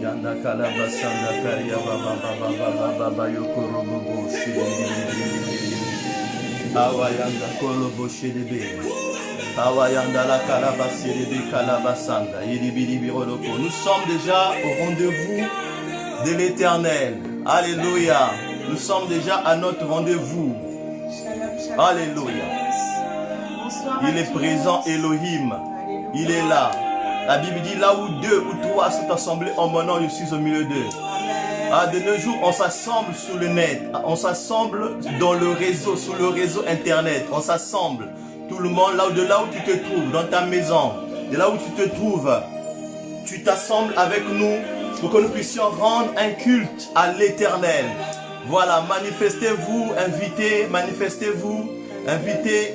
Yanda kalabasanda kariya baba yokorobo awayanda kolobo shedebe awayanda la kalabasirebe kalabasanda yidibidi roloko. Nous sommes déjà au rendez-vous de l'Éternel. Alléluia. Nous sommes déjà à notre rendez-vous. Alléluia. Il est présent, Elohim. Il est là. La Bible dit là où deux ou trois sont assemblés en mon nom, je suis au milieu d'eux. De nos jours, on s'assemble sur le net, on s'assemble dans le réseau, sur le réseau internet, on s'assemble. Tout le monde, là où tu te trouves, dans ta maison, de là où tu te trouves, tu t'assembles avec nous pour que nous puissions rendre un culte à l'Éternel. Voilà, manifestez-vous, invitez,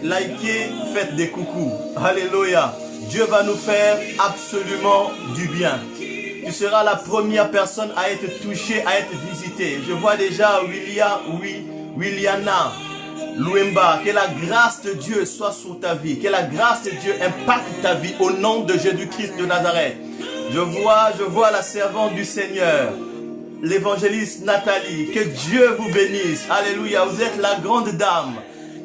likez, faites des coucous. Alléluia. Dieu va nous faire absolument du bien. Tu seras la première personne à être touchée, à être visitée. Je vois déjà Williana Louemba. Que la grâce de Dieu soit sur ta vie. Que la grâce de Dieu impacte ta vie au nom de Jésus-Christ de Nazareth. Je vois la servante du Seigneur, l'évangéliste Nathalie. Que Dieu vous bénisse. Alléluia. Vous êtes la grande dame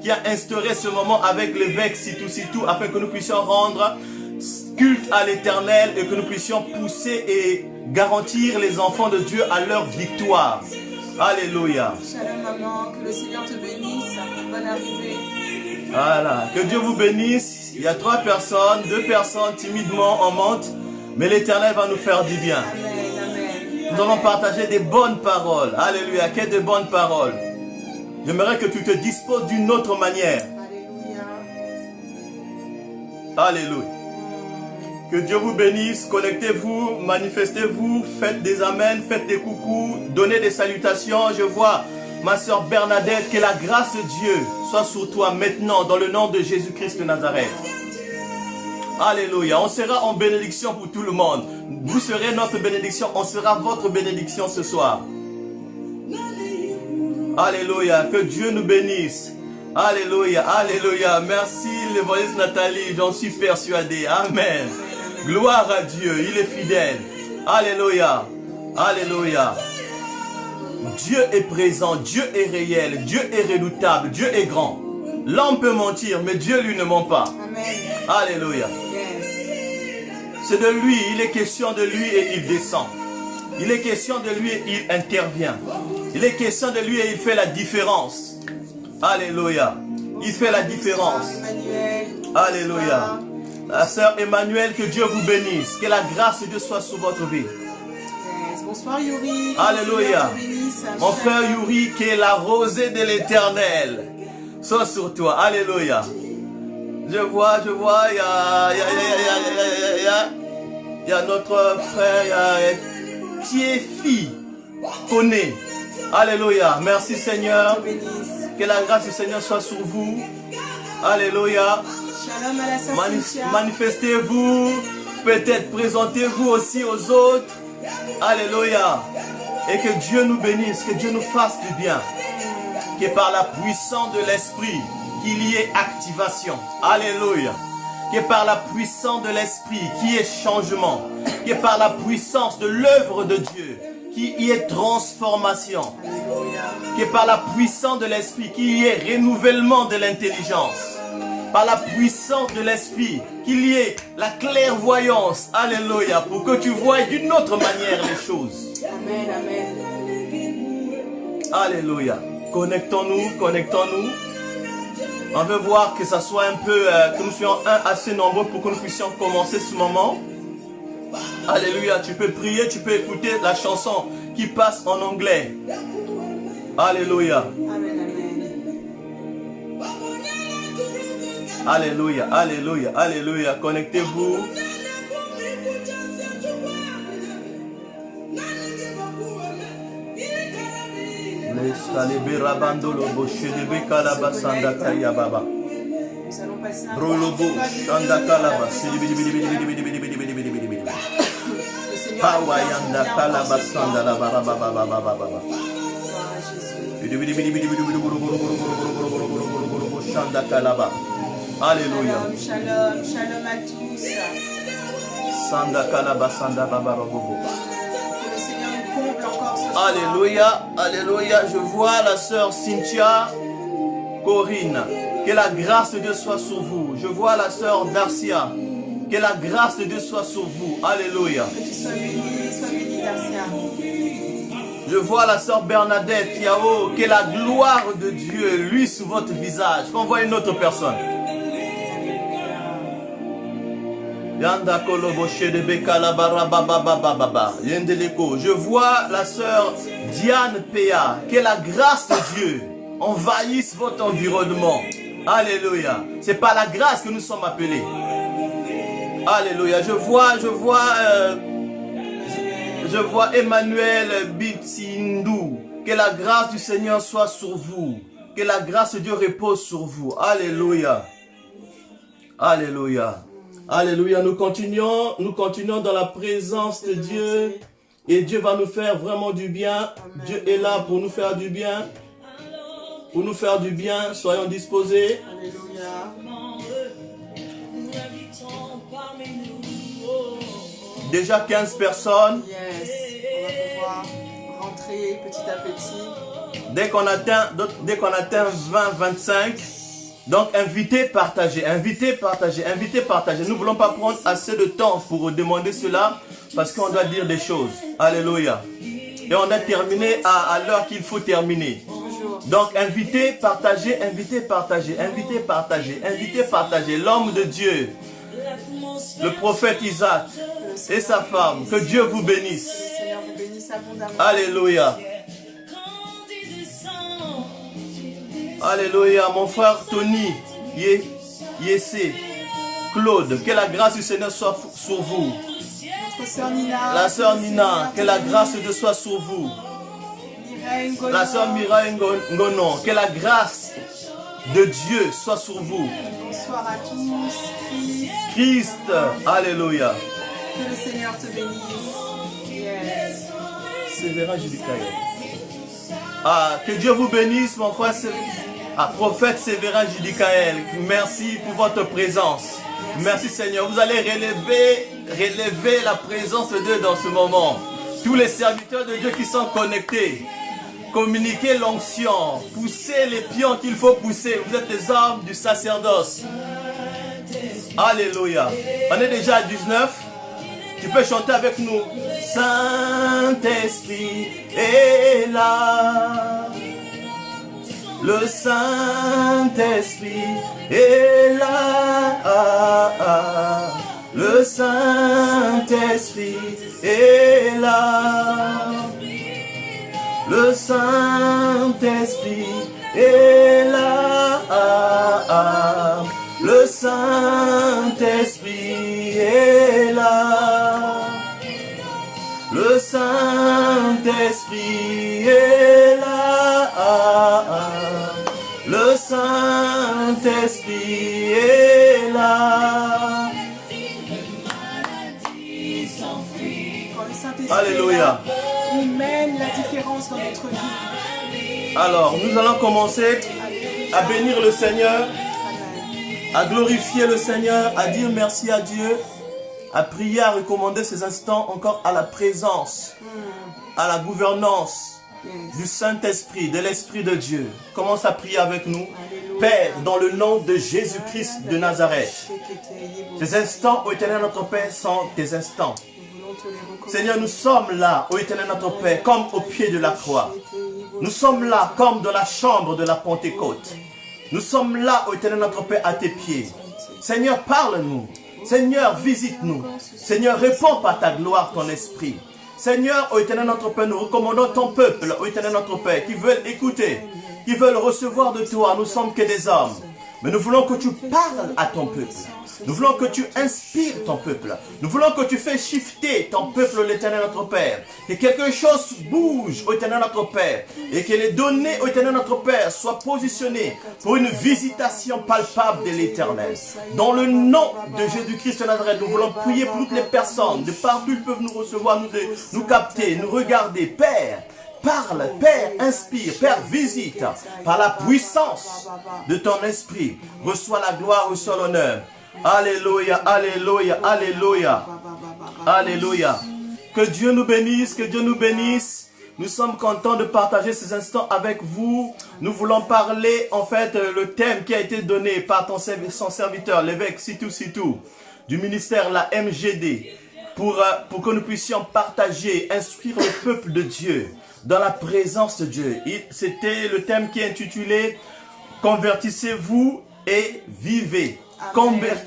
qui a instauré ce moment avec l'évêque Sitou afin que nous puissions rendre culte à l'Éternel et que nous puissions pousser et garantir les enfants de Dieu à leur victoire. Alléluia. Shalom maman, que le Seigneur te bénisse. Bonne arrivée. Voilà, que Dieu vous bénisse. Il y a 3 personnes, 2 personnes timidement en monte, mais l'Éternel va nous faire du bien. Amen. Nous allons partager des bonnes paroles. Alléluia, que de bonnes paroles. J'aimerais que tu te disposes d'une autre manière. Alléluia. Alléluia. Que Dieu vous bénisse. Connectez-vous, manifestez-vous, faites des amens, faites des coucous, donnez des salutations. Je vois ma soeur Bernadette, que la grâce de Dieu soit sur toi maintenant dans le nom de Jésus-Christ de Nazareth. Alléluia. On sera en bénédiction pour tout le monde. Vous serez notre bénédiction, on sera votre bénédiction ce soir. Alléluia, que Dieu nous bénisse. Alléluia, alléluia. Merci l'évangéliste Nathalie, j'en suis persuadé. Amen. Gloire à Dieu, il est fidèle. Alléluia, alléluia. Dieu est présent, Dieu est réel, Dieu est redoutable, Dieu est grand. L'homme peut mentir, mais Dieu lui ne ment pas. Amen. Alléluia. C'est de lui, il est question de lui et il descend. Il est question de lui et il intervient. Il est question de lui et il fait la différence. Alléluia. Il fait la différence. Alléluia. La sœur Emmanuel, que Dieu vous bénisse. Que la grâce de Dieu soit sur votre vie. Bonsoir Yuri. Alléluia. Mon frère Yuri, que la rosée de l'Éternel soit sur toi. Alléluia. Je vois, il y a notre frère Thiefi Koné. Alléluia. Merci Seigneur. Que la grâce du Seigneur soit sur vous. Alléluia. Shalom à la sœur Cynthia. Manifestez-vous. Peut-être présentez-vous aussi aux autres. Alléluia. Et que Dieu nous bénisse. Que Dieu nous fasse du bien. Que par la puissance de l'Esprit, qu'il y ait activation. Alléluia. Que par la puissance de l'Esprit, qu'il y ait changement. Que par la puissance de l'œuvre de Dieu, qu'il y ait transformation. Que par la puissance de l'Esprit, qu'il y ait renouvellement de l'intelligence. Par la puissance de l'Esprit, qu'il y ait la clairvoyance. Alléluia. Pour que tu voies d'une autre manière les choses. Amen, amen. Alléluia. Connectons-nous. On veut voir que ça soit un peu, que nous soyons assez nombreux pour que nous puissions commencer ce moment. Alléluia. Tu peux prier, tu peux écouter la chanson qui passe en anglais. Alléluia. Amen, amen. Alléluia, alléluia, alléluia. Connectez-vous. Nous allons passer un moment. Yanda Kalaba. Alléluia. Shalom, shalom, shalom à tous. Sanda Kalaba, Sanda Babarobobo. Que le Seigneur nous comble encore ce soir. Alléluia, alléluia. Je vois la sœur Cynthia Corinne. Que la grâce de Dieu soit sur vous. Je vois la sœur Darcia. Que la grâce de Dieu soit sur vous. Alléluia. Que tu sois béni, Darcia. Je vois la sœur Bernadette Yao. Que la gloire de Dieu luise sur votre visage. Qu'on voit une autre personne. Yanda Koloboche de Bekala Barabababababa. Yendeleko. Je vois la sœur Diane Péa. Que la grâce de Dieu envahisse votre environnement. Alléluia. C'est par la grâce que nous sommes appelés. Alléluia. Je vois Emmanuel Bitsindou. Que la grâce du Seigneur soit sur vous. Que la grâce de Dieu repose sur vous. Alléluia. Alléluia. Alléluia. Nous continuons dans la présence de Dieu. Et Dieu va nous faire vraiment du bien. Dieu est là pour nous faire du bien. Pour nous faire du bien. Soyons disposés. Alléluia. Déjà 15 personnes. Yes. On va pouvoir rentrer petit à petit. Dès qu'on atteint 20-25, donc invitez, partagez. Nous ne voulons pas prendre assez de temps pour demander cela parce qu'on doit dire des choses. Alléluia. Et on a terminé à l'heure qu'il faut terminer. Bonjour. Donc invitez, partagez. L'homme de Dieu, le prophète Isaac et sa femme, que Dieu vous bénisse. Que le Seigneur vous bénisse abondamment. Alléluia. Alléluia, mon frère Tony, Yessé, Claude, que la grâce du Seigneur soit sur vous. Notre sœur Nina. La sœur Nina, que la grâce de Dieu soit sur vous. La sœur Mireille Ngonon, que la grâce de Dieu soit sur vous. Bonsoir à tous. Christ, alléluia. Que le Seigneur te bénisse. Yes. Sévérin Judicaël. Ah, que Dieu vous bénisse, mon frère. Prophète Sévérin Judicaël, merci pour votre présence. Merci Seigneur. Vous allez relever la présence de Dieu dans ce moment. Tous les serviteurs de Dieu qui sont connectés, communiquez l'onction, poussez les pions qu'il faut pousser. Vous êtes les hommes du sacerdoce. Alléluia. On est déjà à 19. Tu peux chanter avec nous. Saint-Esprit est là. Le Saint-Esprit est là. Le Saint-Esprit est là. Le Saint-Esprit est là. Le Saint-Esprit est là. Le Saint-Esprit est là. Le Saint-Esprit est là. Alléluia. Il mène la différence dans notre vie. Alors, nous allons commencer à bénir le Seigneur, à glorifier le Seigneur, à dire merci à Dieu, à prier, à recommander ces instants encore à la présence, à la gouvernance du Saint-Esprit, de l'Esprit de Dieu. Commence à prier avec nous. Père, dans le nom de Jésus-Christ de Nazareth, ces instants, ô Éternel notre Père, sont tes instants. Seigneur, nous sommes là, ô Éternel notre Père, comme au pied de la croix. Nous sommes là, comme dans la chambre de la Pentecôte. Nous sommes là, ô Éternel notre Père, à tes pieds. Seigneur, parle-nous. Seigneur, visite-nous. Seigneur, réponds par ta gloire, ton esprit. Seigneur, ô Éternel notre Père, nous recommandons ton peuple, ô Éternel notre Père, qui veulent écouter, qui veulent recevoir de toi. Nous sommes que des hommes. Mais nous voulons que tu parles à ton peuple. Nous voulons que tu inspires ton peuple. Nous voulons que tu fasses shifter ton peuple, l'Éternel notre Père. Que quelque chose bouge, ô Éternel notre Père. Et que les données, ô Éternel notre Père, soient positionnées pour une visitation palpable de l'Éternel. Dans le nom de Jésus-Christ de Nazareth, nous voulons prier pour toutes les personnes, de partout ils peuvent nous recevoir, nous capter, nous regarder. Père, Parle, Père, inspire, Père, visite par la puissance de ton esprit. Reçois la gloire, reçois l'honneur. Alléluia, alléluia, alléluia, alléluia. Que Dieu nous bénisse, que Dieu nous bénisse. Nous sommes contents de partager ces instants avec vous. Nous voulons parler, en fait, le thème qui a été donné par son serviteur, l'évêque Sitou Sitou, du ministère, la MGD, pour que nous puissions partager, instruire le peuple de Dieu dans la présence de Dieu. C'était le thème qui est intitulé « Convertissez-vous et vivez ».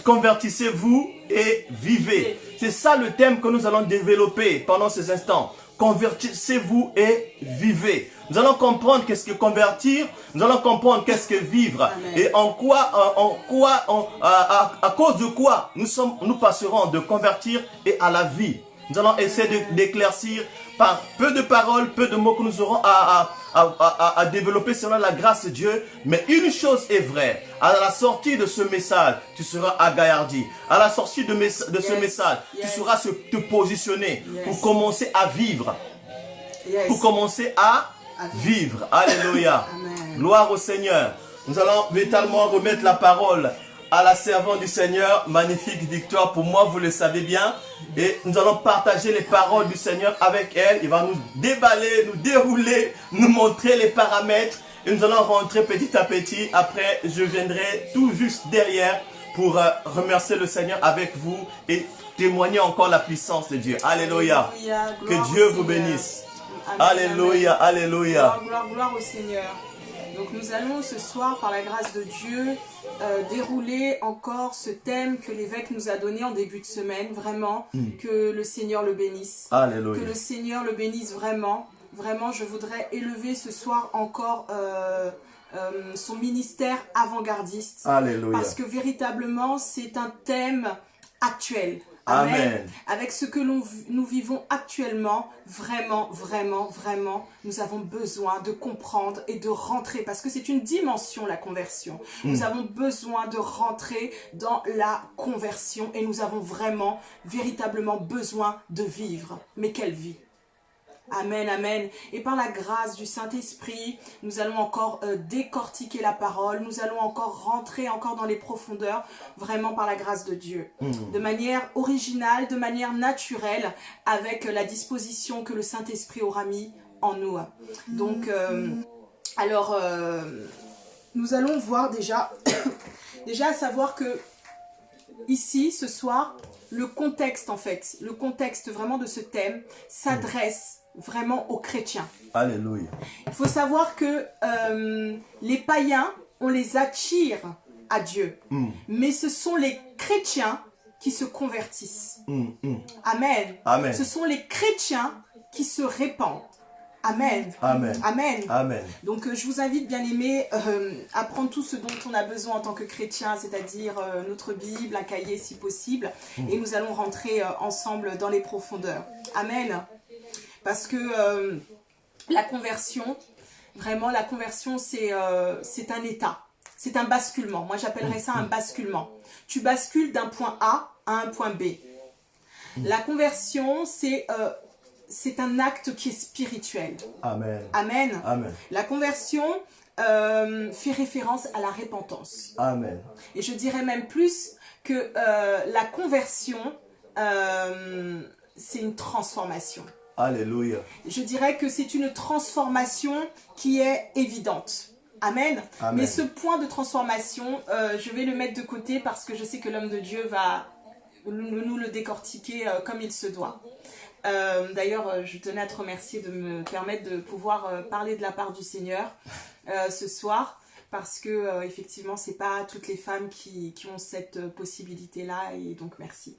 Convertissez-vous et vivez. C'est ça le thème que nous allons développer pendant ces instants. Convertissez-vous et vivez. Nous allons comprendre qu'est-ce que convertir, nous allons comprendre qu'est-ce que vivre. Amen. Et à cause de quoi nous passerons de convertir et à la vie. Nous allons essayer d'éclaircir par peu de paroles, peu de mots que nous aurons à développer selon la grâce de Dieu. Mais une chose est vraie. À la sortie de ce message, tu seras agaillardi. À la sortie de ce message, tu sauras te positionner pour commencer à vivre. Pour commencer à vivre. Alléluia. Gloire au Seigneur. Nous allons véritablement remettre la parole à la servante du Seigneur, magnifique Victoire, pour moi, vous le savez bien. Et nous allons partager les paroles du Seigneur avec elle. Il va nous déballer, nous dérouler, nous montrer les paramètres. Et nous allons rentrer petit à petit. Après, je viendrai tout juste derrière pour remercier le Seigneur avec vous et témoigner encore la puissance de Dieu. Alléluia. Que Dieu vous bénisse. Amen. Alléluia, alléluia. Gloire au Seigneur. Donc nous allons ce soir, par la grâce de Dieu, dérouler encore ce thème que l'évêque nous a donné en début de semaine. Vraiment, que le Seigneur le bénisse. Alléluia. Que le Seigneur le bénisse vraiment. Vraiment, je voudrais élever ce soir encore son ministère avant-gardiste. Alléluia. Parce que véritablement, c'est un thème actuel. Amen. Amen. Avec ce que nous vivons actuellement, vraiment, nous avons besoin de comprendre et de rentrer, parce que c'est une dimension, la conversion. Nous avons besoin de rentrer dans la conversion et nous avons vraiment, véritablement besoin de vivre. Mais quelle vie! Amen, amen. Et par la grâce du Saint-Esprit, nous allons encore décortiquer la parole. Nous allons encore rentrer encore dans les profondeurs, vraiment par la grâce de Dieu. De manière originale, de manière naturelle, avec la disposition que le Saint-Esprit aura mis en nous. Donc, nous allons voir déjà, à savoir que ici, ce soir, le contexte en fait, le contexte vraiment de ce thème s'adresse vraiment aux chrétiens. Alléluia. Il faut savoir que les païens, on les attire à Dieu. Mais ce sont les chrétiens qui se convertissent. Amen. Amen. Ce sont les chrétiens qui se répandent. Amen. Amen. Amen. Amen. Donc je vous invite, bien aimés, à prendre tout ce dont on a besoin en tant que chrétien, c'est-à-dire notre Bible, un cahier si possible, et nous allons rentrer ensemble dans les profondeurs. Amen. Parce que la conversion, vraiment la conversion, c'est un état, c'est un basculement. Moi j'appellerais ça un basculement. Tu bascules d'un point A à un point B. La conversion, c'est un acte qui est spirituel. Amen. Amen. Amen. La conversion fait référence à la repentance. Amen. Et je dirais même plus que la conversion, c'est une transformation. Alléluia. Je dirais que c'est une transformation qui est évidente. Amen. Amen. Mais ce point de transformation, je vais le mettre de côté parce que je sais que l'homme de Dieu va nous le décortiquer comme il se doit. D'ailleurs, je tenais à te remercier de me permettre de pouvoir parler de la part du Seigneur ce soir, parce que effectivement, c'est pas toutes les femmes qui ont cette possibilité-là, et donc merci.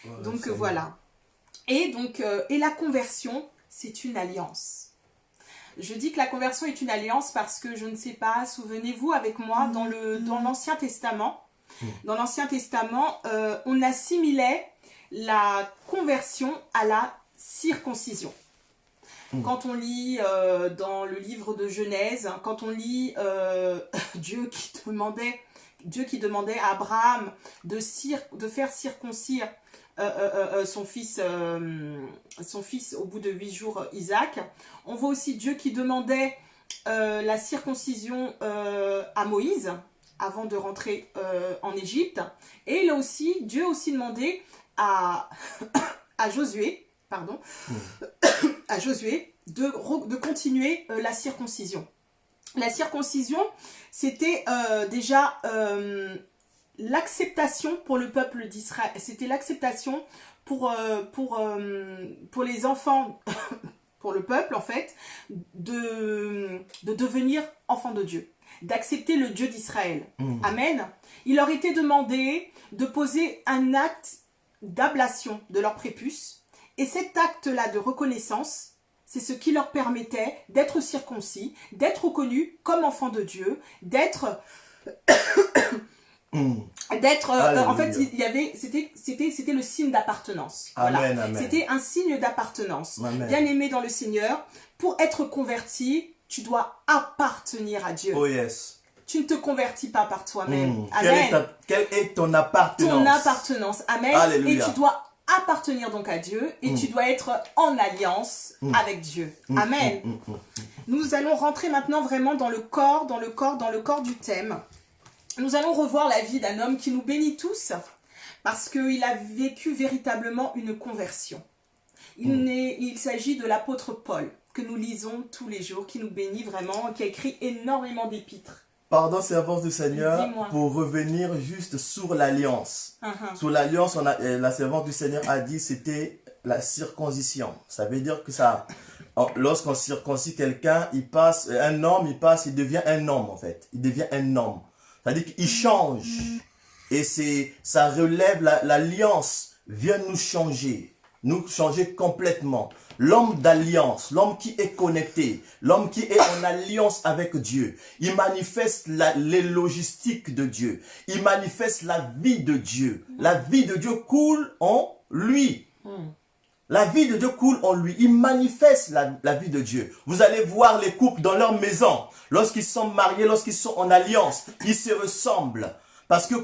Voilà, donc voilà. Et donc, et la conversion, c'est une alliance. Je dis que la conversion est une alliance parce que je ne sais pas, souvenez-vous avec moi, dans l'Ancien Testament, on assimilait la conversion à la circoncision. Quand on lit dans le livre de Genèse, quand on lit Dieu qui demandait Dieu qui demandait à Abraham de faire circoncire son fils au bout de 8 jours, Isaac. On voit aussi Dieu qui demandait la circoncision à Moïse avant de rentrer en Égypte. Et il a aussi, Dieu a aussi demandé à Josué, à Josué de continuer la circoncision. La circoncision, c'était déjà l'acceptation pour le peuple d'Israël. C'était l'acceptation pour les enfants, pour le peuple en fait, de devenir enfants de Dieu, d'accepter le Dieu d'Israël. Amen. Il leur était demandé de poser un acte d'ablation de leur prépuce, et cet acte-là de reconnaissance, c'est ce qui leur permettait d'être circoncis, d'être reconnus comme enfants de Dieu, d'être en fait, c'était le signe d'appartenance. Voilà. C'était un signe d'appartenance. Bien aimé dans le Seigneur, pour être converti, tu dois appartenir à Dieu. Oh yes. Tu ne te convertis pas par toi-même. Amen. Quelle est ton appartenance? Ton appartenance. Amen. Alléluia. Et tu dois appartenir donc à Dieu et tu dois être en alliance avec Dieu. Amen. Nous allons rentrer maintenant vraiment dans le corps du thème. Nous allons revoir la vie d'un homme qui nous bénit tous parce qu'il a vécu véritablement une conversion. Il s'agit de l'apôtre Paul que nous lisons tous les jours, qui nous bénit vraiment, qui a écrit énormément d'épîtres. Pardon, servante du Seigneur, pour revenir juste sur l'alliance. Sur l'alliance, la servante du Seigneur a dit c'était la circoncision. Ça veut dire que lorsqu'on circoncis quelqu'un, il devient un homme en fait. Il devient un homme. C'est-à-dire qu'il change. Et ça relève l'alliance, vient nous changer complètement. L'homme d'alliance, l'homme qui est connecté, l'homme qui est en alliance avec Dieu, il manifeste les logistiques de Dieu, il manifeste la vie de Dieu. La vie de Dieu coule en lui. La vie de Dieu coule en lui. Il manifeste la vie de Dieu. Vous allez voir les couples dans leur maison. Lorsqu'ils sont mariés, lorsqu'ils sont en alliance, ils se ressemblent. Parce que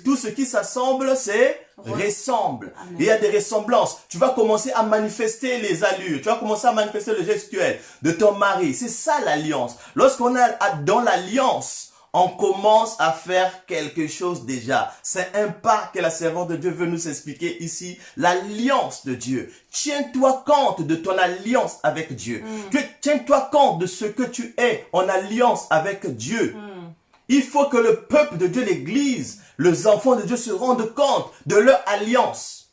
tout ce qui s'assemble, c'est ressemble. Et il y a des ressemblances. Tu vas commencer à manifester les allures. Tu vas commencer à manifester le gestuel de ton mari. C'est ça l'alliance. Lorsqu'on est dans l'alliance, on commence à faire quelque chose déjà. C'est un pas que la servante de Dieu veut nous expliquer ici. L'alliance de Dieu. Tiens-toi compte de ton alliance avec Dieu. Tiens-toi compte de ce que tu es en alliance avec Dieu. Il faut que le peuple de Dieu, l'Église, les enfants de Dieu se rendent compte de leur alliance.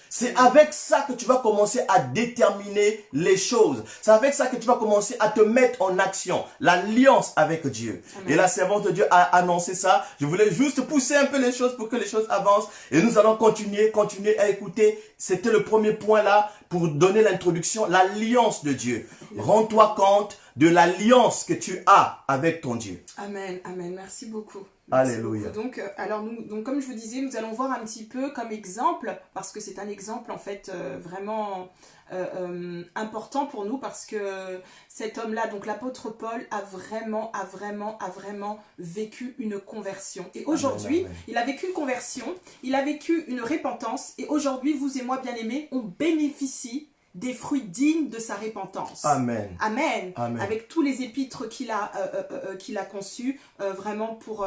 C'est avec ça que tu vas commencer à déterminer les choses. C'est avec ça que tu vas commencer à te mettre en action. L'alliance avec Dieu. Amen. Et la servante de Dieu a annoncé ça. Je voulais juste pousser un peu les choses pour que les choses avancent. Et nous allons continuer à écouter. C'était le premier point là pour donner l'introduction. L'alliance de Dieu. Rends-toi compte de l'alliance que tu as avec ton Dieu. Amen, amen. Merci beaucoup. Alléluia. Donc, donc, comme je vous disais, nous allons voir un petit peu comme exemple, parce que c'est un exemple en fait vraiment important pour nous, parce que cet homme-là, donc l'apôtre Paul, a vraiment vécu une conversion. Et aujourd'hui, il a vécu une conversion, il a vécu une repentance, et aujourd'hui, vous et moi, bien-aimés, on bénéficie des fruits dignes de sa repentance. Amen. Amen. Amen. Avec tous les épîtres qu'il a conçus, vraiment pour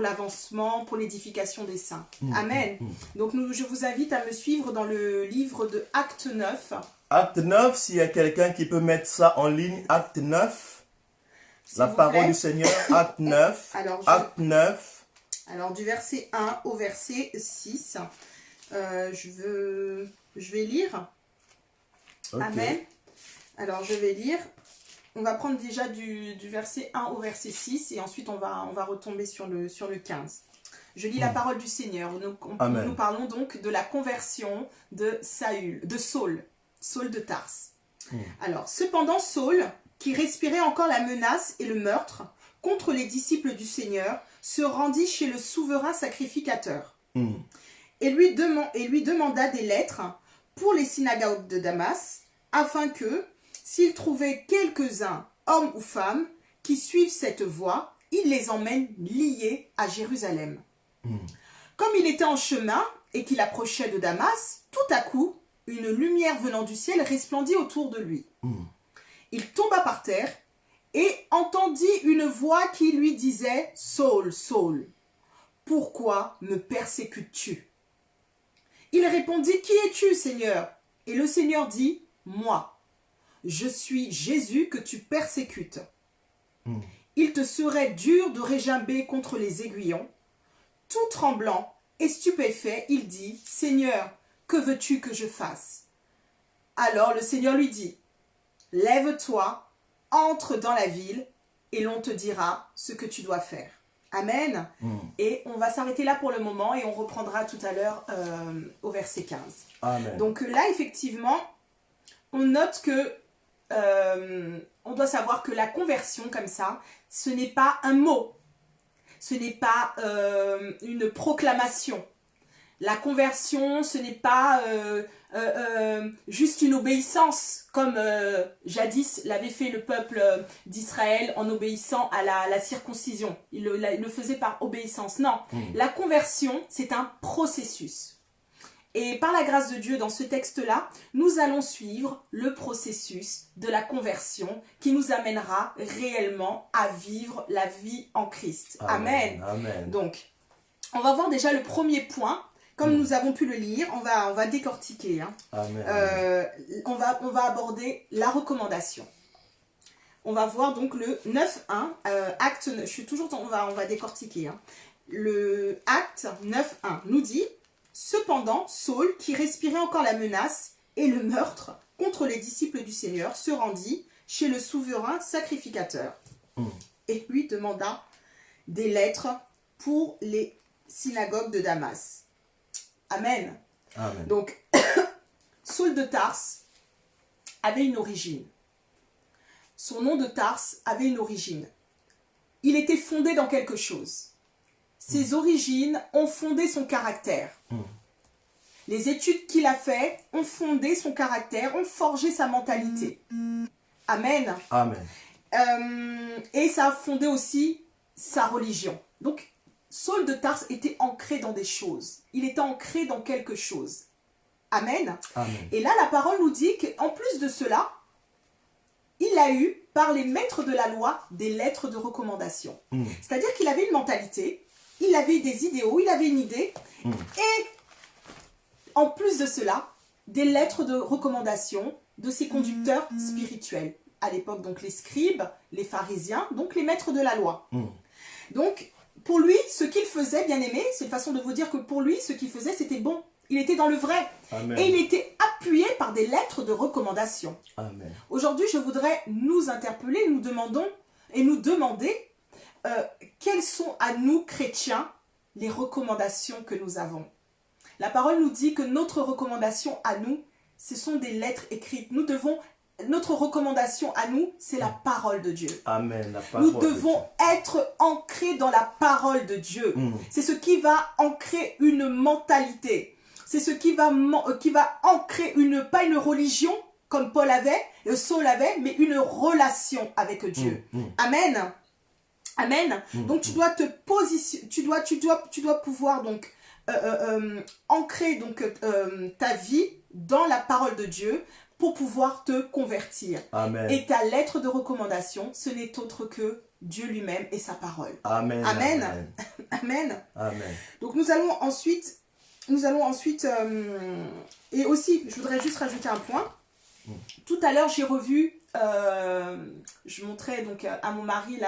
l'avancement, pour l'édification des saints. Amen. Donc je vous invite à me suivre dans le livre de Acte 9. Acte 9, s'il y a quelqu'un qui peut mettre ça en ligne, Acte 9. La parole du Seigneur, Acte 9. Acte 9. Alors du verset 1 au verset 6. Je vais lire. Okay. Amen. Alors, je vais lire. On va prendre déjà du verset 1 au verset 6 et ensuite on va retomber sur le 15. Je lis la parole du Seigneur. Nous parlons donc de la conversion de Saül de Tars. Alors, cependant, Saül, qui respirait encore la menace et le meurtre contre les disciples du Seigneur, se rendit chez le souverain sacrificateur et lui demanda des lettres pour les synagogues de Damas, afin que, s'il trouvait quelques-uns, hommes ou femmes, qui suivent cette voie, il les emmène liés à Jérusalem. Comme il était en chemin et qu'il approchait de Damas, tout à coup, une lumière venant du ciel resplendit autour de lui. Il tomba par terre et entendit une voix qui lui disait « Saul, Saul, pourquoi me persécutes-tu » Il répondit « Qui es-tu, Seigneur » Et le Seigneur dit « Moi, je suis Jésus que tu persécutes. Il te serait dur de régimber contre les aiguillons. » Tout tremblant et stupéfait, il dit « Seigneur, que veux-tu que je fasse ?» Alors le Seigneur lui dit « Lève-toi, entre dans la ville et l'on te dira ce que tu dois faire. » Amen. Et on va s'arrêter là pour le moment et on reprendra tout à l'heure au verset 15. Amen. Donc là, effectivement, on note que on doit savoir que la conversion comme ça, ce n'est pas un mot. Ce n'est pas une proclamation. La conversion, ce n'est pas juste une obéissance, comme jadis l'avait fait le peuple d'Israël en obéissant à la circoncision. Il le faisait par obéissance. Non, la conversion, c'est un processus. Et par la grâce de Dieu, dans ce texte-là, nous allons suivre le processus de la conversion qui nous amènera réellement à vivre la vie en Christ. Amen. Amen. Donc, on va voir déjà le premier point. Comme nous avons pu le lire, on va décortiquer. Hein. Amen. On va aborder la recommandation. On va voir donc le 9.1, acte, je suis toujours, on va décortiquer. Hein. Le acte 9.1 nous dit « Cependant, Saul, qui respirait encore la menace et le meurtre contre les disciples du Seigneur, se rendit chez le souverain sacrificateur et lui demanda des lettres pour les synagogues de Damas. » Amen. Amen. Donc, Saul de Tarse avait une origine. Son nom de Tarse avait une origine. Il était fondé dans quelque chose. Ses origines ont fondé son caractère. Les études qu'il a faites ont fondé son caractère, ont forgé sa mentalité. Amen. Amen. Et ça a fondé aussi sa religion. Donc, Saul de Tarse était ancré dans des choses. Il était ancré dans quelque chose. Amen. Amen. Et là, la parole nous dit qu'en plus de cela, il a eu, par les maîtres de la loi, des lettres de recommandation. C'est-à-dire qu'il avait une mentalité, il avait des idéaux, il avait une idée, et en plus de cela, des lettres de recommandation de ses conducteurs spirituels. À l'époque, donc les scribes, les pharisiens, donc les maîtres de la loi. Donc, pour lui, ce qu'il faisait, bien aimé, c'est une façon de vous dire que pour lui, ce qu'il faisait, c'était bon. Il était dans le vrai. Amen. Et il était appuyé par des lettres de recommandation. Amen. Aujourd'hui, je voudrais nous interpeller, nous demander quelles sont à nous, chrétiens, les recommandations que nous avons. La parole nous dit que notre recommandation à nous, ce sont des lettres écrites. Notre recommandation à nous, c'est la parole de Dieu. Amen. La parole Nous devons être ancrés dans la parole de Dieu. C'est ce qui va ancrer une mentalité. C'est ce qui va ancrer pas une religion comme Saul avait, mais une relation avec Dieu. Amen. Amen. Donc tu dois te positionner, tu dois pouvoir donc ancrer donc ta vie dans la parole de Dieu pour pouvoir te convertir. Amen. Et ta lettre de recommandation, ce n'est autre que Dieu lui-même et sa parole. Amen. Amen. Amen. Amen. Amen. Donc nous allons ensuite et aussi, je voudrais juste rajouter un point. Tout à l'heure, j'ai revu, je montrais donc à mon mari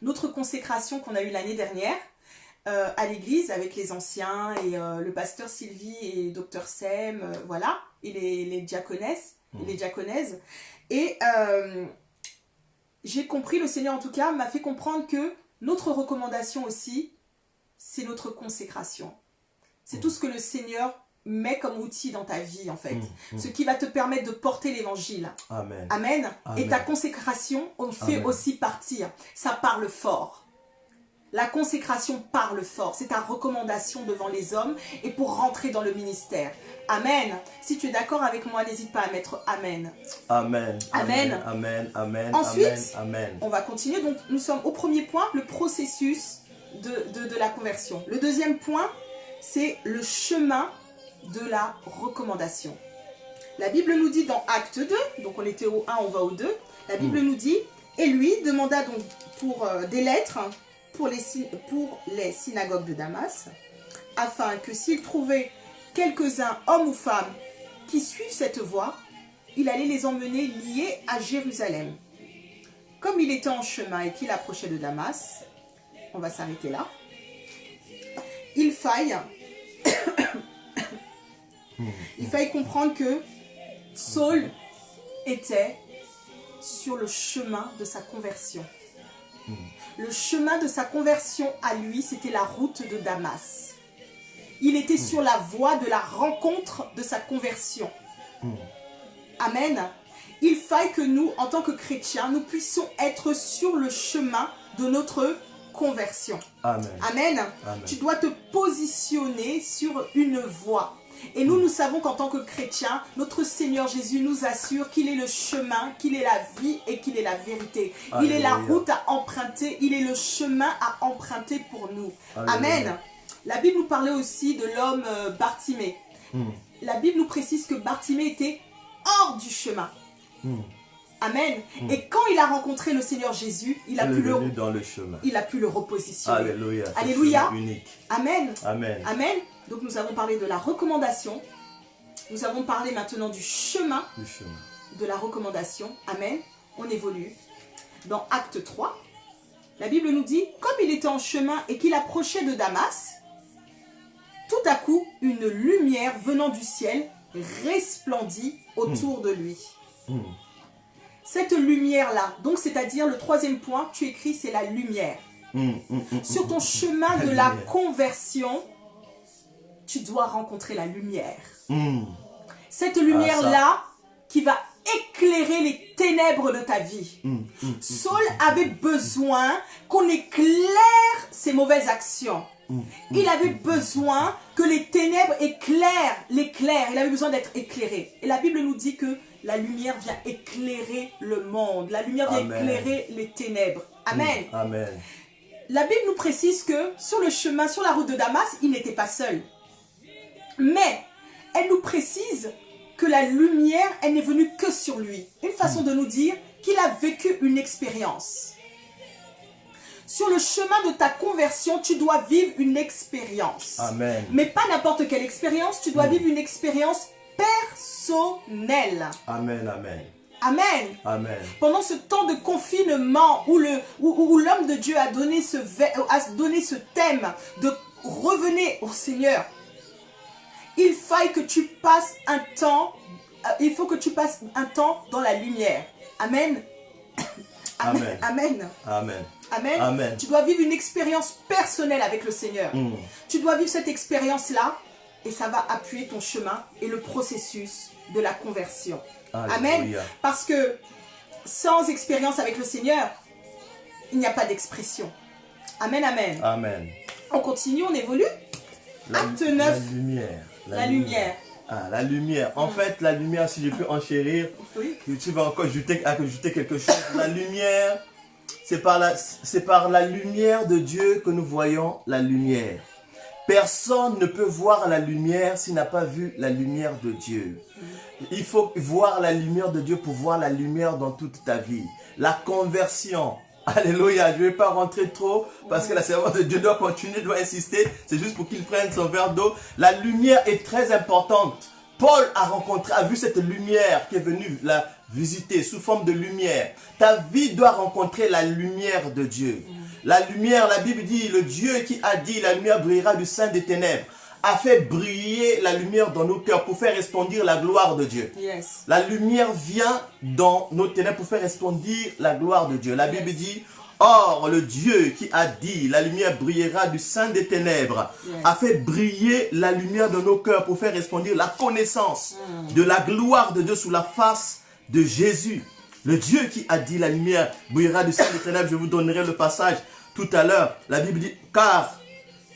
notre consécration qu'on a eue l'année dernière à l'église avec les anciens et le pasteur Sylvie et docteur Sem, voilà, et les diaconesses et les diaconaises. Et j'ai compris, le Seigneur en tout cas m'a fait comprendre que notre recommandation aussi, c'est notre consécration. C'est tout ce que le Seigneur met comme outil dans ta vie en fait. Ce qui va te permettre de porter l'évangile. Amen. Amen. Amen. Et ta consécration en fait aussi partir. Ça parle fort. La consécration parle fort. C'est ta recommandation devant les hommes et pour rentrer dans le ministère. Amen. Si tu es d'accord avec moi, n'hésite pas à mettre Amen. Amen. Amen. Amen. Amen. Ensuite, Amen. on va continuer. Donc, nous sommes au premier point, le processus de la conversion. Le deuxième point, c'est le chemin de la recommandation. La Bible nous dit dans Acte 2, donc on était au 1, on va au 2. La Bible nous dit, et lui demanda donc pour des lettres pour les synagogues de Damas, afin que s'il trouvait quelques-uns, hommes ou femmes, qui suivent cette voie, il allait les emmener liés à Jérusalem. Comme il était en chemin et qu'il approchait de Damas, on va s'arrêter là, il faille comprendre que Saul était sur le chemin de sa conversion. Le chemin de sa conversion à lui, c'était la route de Damas. Il était sur la voie de la rencontre de sa conversion. Amen. Il faille que nous, en tant que chrétiens, nous puissions être sur le chemin de notre conversion. Amen. Amen. Amen. Tu dois te positionner sur une voie. Et nous savons qu'en tant que chrétiens, notre Seigneur Jésus nous assure qu'il est le chemin, qu'il est la vie et qu'il est la vérité. Il est la route à emprunter, il est le chemin à emprunter pour nous. Alléluia. Amen. La Bible nous parlait aussi de l'homme Bartimée. La Bible nous précise que Bartimée était hors du chemin. Amen. Et quand il a rencontré le Seigneur Jésus, il a pu le repositionner. Alléluia. Alléluia. Unique. Amen. Amen. Amen. Donc nous avons parlé de la recommandation. Nous avons parlé maintenant du chemin. De la recommandation. Amen. On évolue. Dans Acte 3, la Bible nous dit, comme il était en chemin et qu'il approchait de Damas, tout à coup, une lumière venant du ciel resplendit autour de lui. Cette lumière-là, donc c'est-à-dire le troisième point, tu écris, c'est la lumière. Sur ton chemin de la conversion, tu dois rencontrer la lumière. Cette lumière-là qui va éclairer les ténèbres de ta vie. Saul avait besoin qu'on éclaire ses mauvaises actions. Il avait besoin que les ténèbres l'éclairent. Il avait besoin d'être éclairé. Et la Bible nous dit que la lumière vient éclairer le monde. La lumière vient éclairer les ténèbres. Amen. Amen. La Bible nous précise que sur le chemin, sur la route de Damas, il n'était pas seul. Mais elle nous précise que la lumière, elle n'est venue que sur lui. Une façon de nous dire qu'il a vécu une expérience. Sur le chemin de ta conversion, tu dois vivre une expérience. Amen. Mais pas n'importe quelle expérience, tu dois vivre une expérience personnelle. Amen, amen. Amen. Amen. Pendant ce temps de confinement où l'homme de Dieu a donné ce thème de revenez au Seigneur, il faut que tu passes un temps dans la lumière. Amen. Amen. Amen. Amen. Amen. Amen. Tu dois vivre une expérience personnelle avec le Seigneur. Tu dois vivre cette expérience-là et ça va appuyer ton chemin et le processus de la conversion. Alléluia. Amen. Parce que sans expérience avec le Seigneur, il n'y a pas d'expression. Amen, amen. Amen. On continue, on évolue. Acte 9. La lumière. La lumière. Ah, la lumière. En fait, la lumière, si je peux enchérir, Oui. tu vas encore ajouter quelque chose. La lumière, c'est par la lumière de Dieu que nous voyons la lumière. Personne ne peut voir la lumière s'il n'a pas vu la lumière de Dieu. Il faut voir la lumière de Dieu pour voir la lumière dans toute ta vie. La conversion. Alléluia, je ne vais pas rentrer trop parce que la servante de Dieu doit continuer, doit insister. C'est juste pour qu'il prenne son verre d'eau. La lumière est très importante. Paul a vu cette lumière qui est venue la visiter sous forme de lumière. Ta vie doit rencontrer la lumière de Dieu. La lumière, la Bible dit, le Dieu qui a dit la lumière brillera du sein des ténèbres, a fait briller la lumière dans nos cœurs pour faire resplendir la gloire de Dieu. Yes. La lumière vient dans nos ténèbres pour faire resplendir la gloire de Dieu. La Bible dit, or le Dieu qui a dit la lumière brillera du sein des ténèbres, a fait briller la lumière dans nos cœurs pour faire resplendir la connaissance de la gloire de Dieu sous la face de Jésus. Le Dieu qui a dit la lumière brillera du sein des ténèbres, je vous donnerai le passage tout à l'heure, la Bible dit, car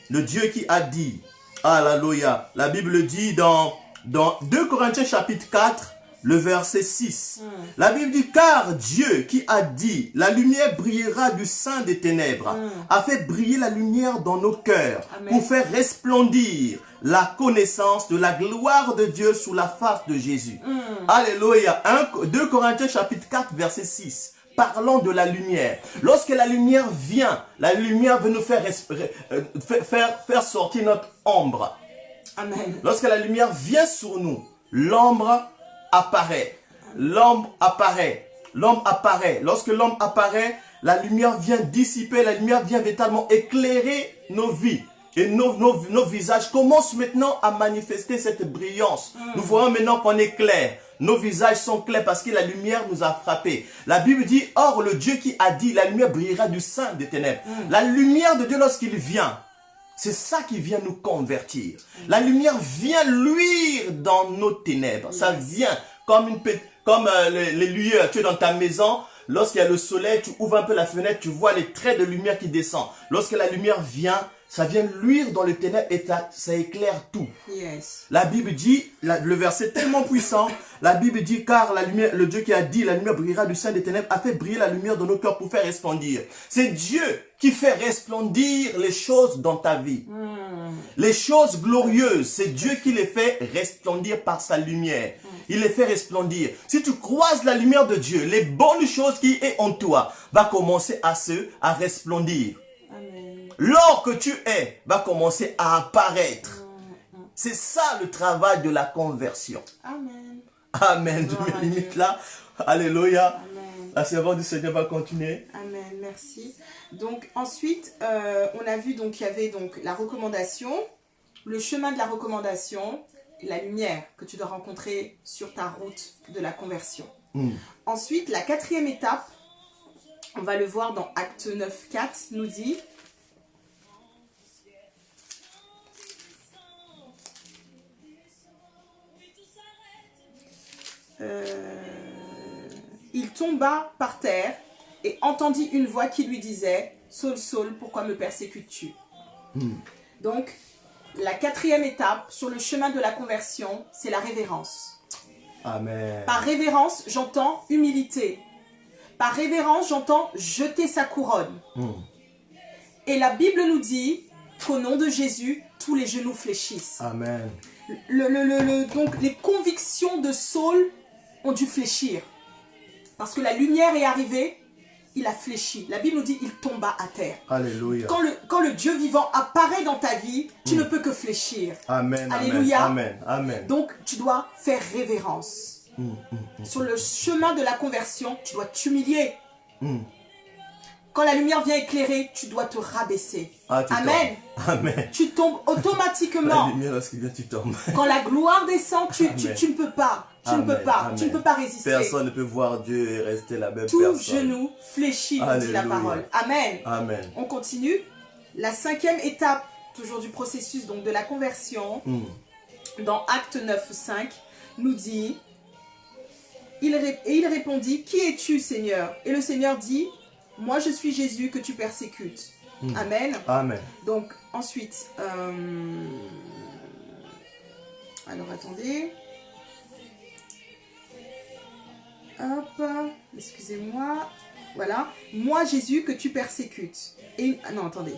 le Dieu qui a dit, alléluia, la Bible dit dans 2 Corinthiens chapitre 4, le verset 6. La Bible dit, car Dieu qui a dit, la lumière brillera du sein des ténèbres, a fait briller la lumière dans nos cœurs, Amen. pour faire resplendir la connaissance de la gloire de Dieu sous la face de Jésus. Alléluia. 2 Corinthiens chapitre 4, verset 6. Parlant de la lumière. Lorsque la lumière vient nous faire, faire sortir notre ombre. Amen. Lorsque la lumière vient sur nous, l'ombre apparaît. L'ombre apparaît. L'ombre apparaît. Lorsque l'ombre apparaît, la lumière vient dissiper, la lumière vient véritablement éclairer nos vies. Et nos visages commencent maintenant à manifester cette brillance. Nous voyons maintenant qu'on est clair. Nos visages sont clairs parce que la lumière nous a frappés. La Bible dit, or le Dieu qui a dit, la lumière brillera du sein des ténèbres. La lumière de Dieu lorsqu'il vient, c'est ça qui vient nous convertir. La lumière vient luire dans nos ténèbres. Ça vient comme les lueurs. Tu es dans ta maison, lorsqu'il y a le soleil, tu ouvres un peu la fenêtre, tu vois les traits de lumière qui descendent. Lorsque la lumière vient, ça vient luire dans les ténèbres et ça éclaire tout. Yes. La Bible dit, le verset tellement puissant, la Bible dit, car la lumière, le Dieu qui a dit, la lumière brillera du sein des ténèbres, a fait briller la lumière dans nos cœurs pour faire resplendir. C'est Dieu qui fait resplendir les choses dans ta vie. Les choses glorieuses, c'est Dieu qui les fait resplendir par sa lumière. Il les fait resplendir. Si tu croises la lumière de Dieu, les bonnes choses qui est en toi va commencer à resplendir. Amen. L'or que tu es va commencer à apparaître. C'est ça le travail de la conversion. Amen. Amen. Je me limite là. Alléluia. Amen. La servante du Seigneur va continuer. Amen, merci. Donc ensuite, on a vu donc qu'il y avait donc la recommandation, le chemin de la recommandation, et la lumière que tu dois rencontrer sur ta route de la conversion. Ensuite, la 4e étape, on va le voir dans Acte 9, 4, nous dit... il tomba par terre et entendit une voix qui lui disait « Saul, Saul, pourquoi me persécutes-tu » Donc, la 4e étape sur le chemin de la conversion, c'est la révérence. Amen. Par révérence, j'entends humilité. Par révérence, j'entends jeter sa couronne. Et la Bible nous dit qu'au nom de Jésus, tous les genoux fléchissent. Amen. Donc, les convictions de Saul ont dû fléchir. Parce que la lumière est arrivée, il a fléchi. La Bible nous dit il tomba à terre. Alléluia. Quand le Dieu vivant apparaît dans ta vie, tu ne peux que fléchir. Amen. Alléluia. Amen. Amen. Donc, tu dois faire révérence. Sur le chemin de la conversion, tu dois t'humilier. Quand la lumière vient éclairer, tu dois te rabaisser. Amen. Amen. Tu tombes automatiquement. La lumière, lorsqu'il vient, tu tombes. Quand la gloire descend, tu ne peux pas. Tu ne peux pas. Tu ne peux pas résister. Personne ne peut voir Dieu et rester la même Tout personne. genou fléchit, nous dit la parole. Amen. Amen. On continue. La 5e étape, toujours du processus donc de la conversion, dans Acte 9, 5, nous dit, il répondit, qui es-tu, Seigneur? Et le Seigneur dit, moi je suis Jésus que tu persécutes. Amen. Amen. Donc ensuite, alors attendez. Hop, excusez-moi. Voilà. Moi Jésus que tu persécutes. Et non, attendez.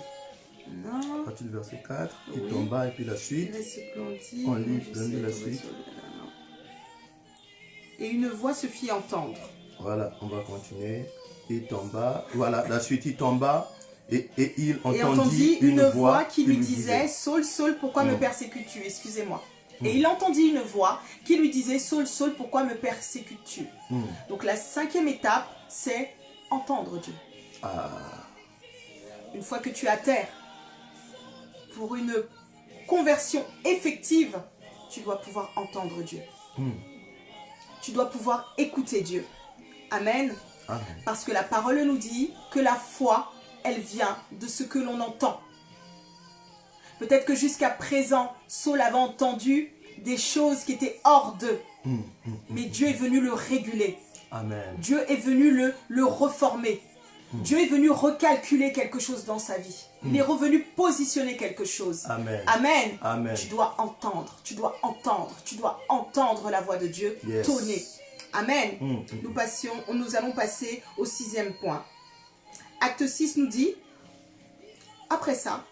Non. À partir du verset 4, il Oui. tomba et puis la suite. On lit la suite. Et une voix se fit entendre. Voilà, on va continuer. Il tomba. Voilà, la suite, il tomba et il Et entendit une voix qui lui disait, Saul, Saul, pourquoi me persécutes-tu? Excusez-moi. Et il entendit une voix qui lui disait, Saul, Saul, pourquoi me persécutes-tu? Donc la 5e étape, c'est entendre Dieu. Une fois que tu es à terre, pour une conversion effective, tu dois pouvoir entendre Dieu. Tu dois pouvoir écouter Dieu. Amen. Amen. Parce que la parole nous dit que la foi, elle vient de ce que l'on entend. Peut-être que jusqu'à présent, Saul avait entendu des choses qui étaient hors d'eux. Mais Dieu est venu le réguler. Amen. Dieu est venu le reformer. Dieu est venu recalculer quelque chose dans sa vie. Il est revenu positionner quelque chose. Amen. Amen. Amen. Tu dois entendre, tu dois entendre, tu dois entendre la voix de Dieu Yes. tonner. Amen. Nous allons passer au 6e point. Acte 6 nous dit, après ça,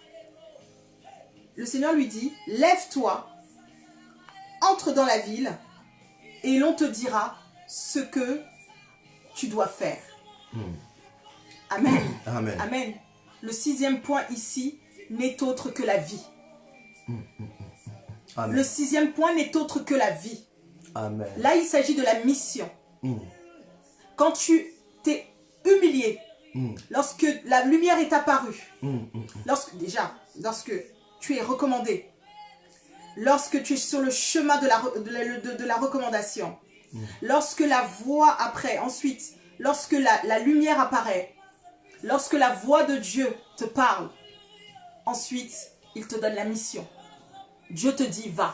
le Seigneur lui dit, lève-toi, entre dans la ville et l'on te dira ce que tu dois faire. Amen. Amen. Amen. Le 6e point ici n'est autre que la vie. Amen. Le 6e point n'est autre que la vie. Amen. Là, il s'agit de la mission. Quand tu t'es humilié, lorsque la lumière est apparue, lorsque tu es recommandé, lorsque tu es sur le chemin de la recommandation, lorsque la voix après, ensuite, lorsque la lumière apparaît, lorsque la voix de Dieu te parle, ensuite, il te donne la mission. Dieu te dit, va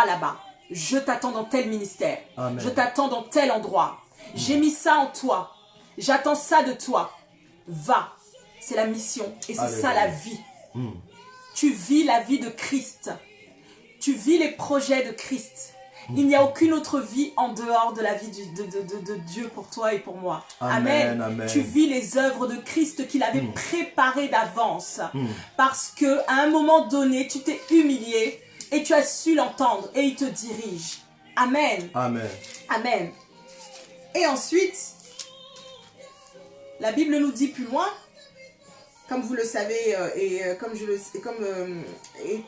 là-bas. Je t'attends dans tel ministère. Amen. Je t'attends dans tel endroit. J'ai mis ça en toi. J'attends ça de toi. Va. C'est la mission. Et c'est ça la vie. Tu vis la vie de Christ. Tu vis les projets de Christ. Il n'y a aucune autre vie en dehors de la vie de Dieu pour toi et pour moi. Amen. Amen. Tu vis les œuvres de Christ qu'il avait préparées d'avance. Parce que à un moment donné, tu t'es humilié et tu as su l'entendre et il te dirige. Amen. Amen. Amen. Et ensuite, la Bible nous dit plus loin, comme vous le savez,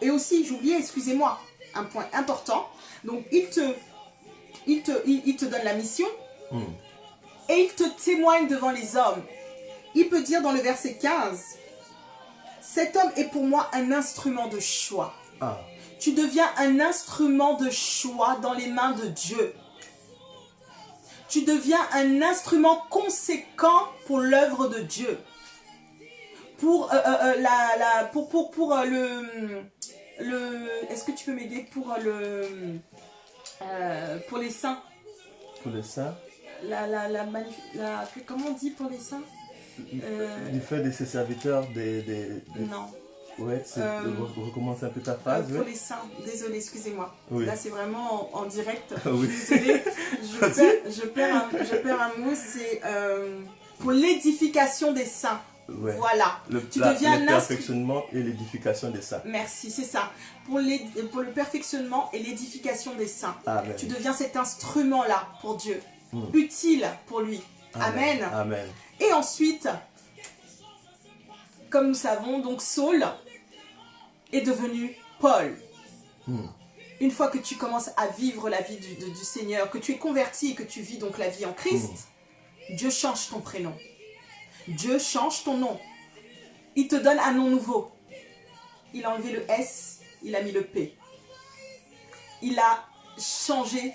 et aussi, j'oubliais, excusez-moi, un point important. Donc, il te donne la mission et il te témoigne devant les hommes. Il peut dire dans le verset 15, cet homme est pour moi un instrument de choix. Ah. Tu deviens un instrument de choix dans les mains de Dieu. Tu deviens un instrument conséquent pour l'œuvre de Dieu. Pour est-ce que tu peux m'aider pour les saints? Pour les saints? Comment on dit pour les saints? Du fait de ses serviteurs, Non. Ouais, recommence un peu ta phrase. Pour les saints, désolé, excusez-moi. Oui. Là, c'est vraiment en direct. Oui. Désolé, je perds un mot. C'est pour l'édification des saints. Ouais. Voilà. Le perfectionnement et l'édification des saints. Merci, c'est ça. Pour le perfectionnement et l'édification des saints. Amen. Tu deviens cet instrument-là pour Dieu. Utile pour lui. Amen. Amen. Et ensuite, comme nous savons, donc Saul est devenu Paul. Une fois que tu commences à vivre la vie du Seigneur, que tu es converti et que tu vis donc la vie en Christ, Dieu change ton prénom. Dieu change ton nom. Il te donne un nom nouveau. Il a enlevé le S, il a mis le P. Il a changé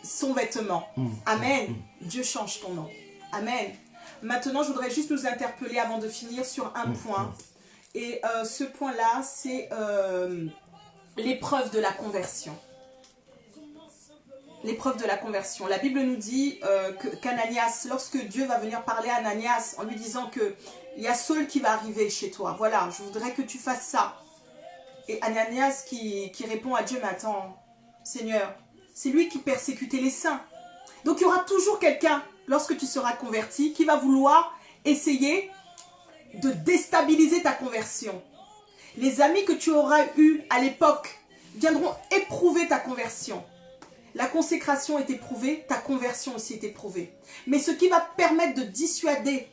son vêtement. Amen. Dieu change ton nom. Amen. Maintenant, je voudrais juste nous interpeller avant de finir sur un point. Et ce point-là, c'est l'épreuve de la conversion. L'épreuve de la conversion. La Bible nous dit qu'Ananias, lorsque Dieu va venir parler à Ananias en lui disant qu'il y a Saul qui va arriver chez toi. Voilà, je voudrais que tu fasses ça. Et Ananias qui répond à Dieu, mais attends, Seigneur, c'est lui qui persécutait les saints. Donc il y aura toujours quelqu'un, lorsque tu seras converti, qui va vouloir essayer de déstabiliser ta conversion. Les amis que tu auras eus à l'époque viendront éprouver ta conversion. La consécration est éprouvée, ta conversion aussi est éprouvée. Mais ce qui va permettre de dissuader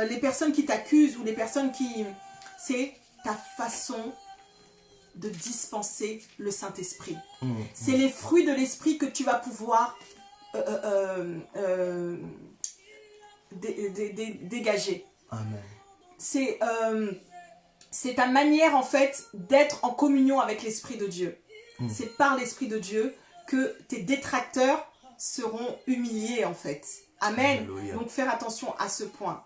les personnes qui t'accusent ou les personnes qui... c'est ta façon de dispenser le Saint-Esprit. C'est les fruits de l'Esprit que tu vas pouvoir dégager. Amen. C'est ta manière en fait d'être en communion avec l'Esprit de Dieu. C'est par l'Esprit de Dieu que tes détracteurs seront humiliés en fait. Amen. Alléluia. Donc faire attention à ce point.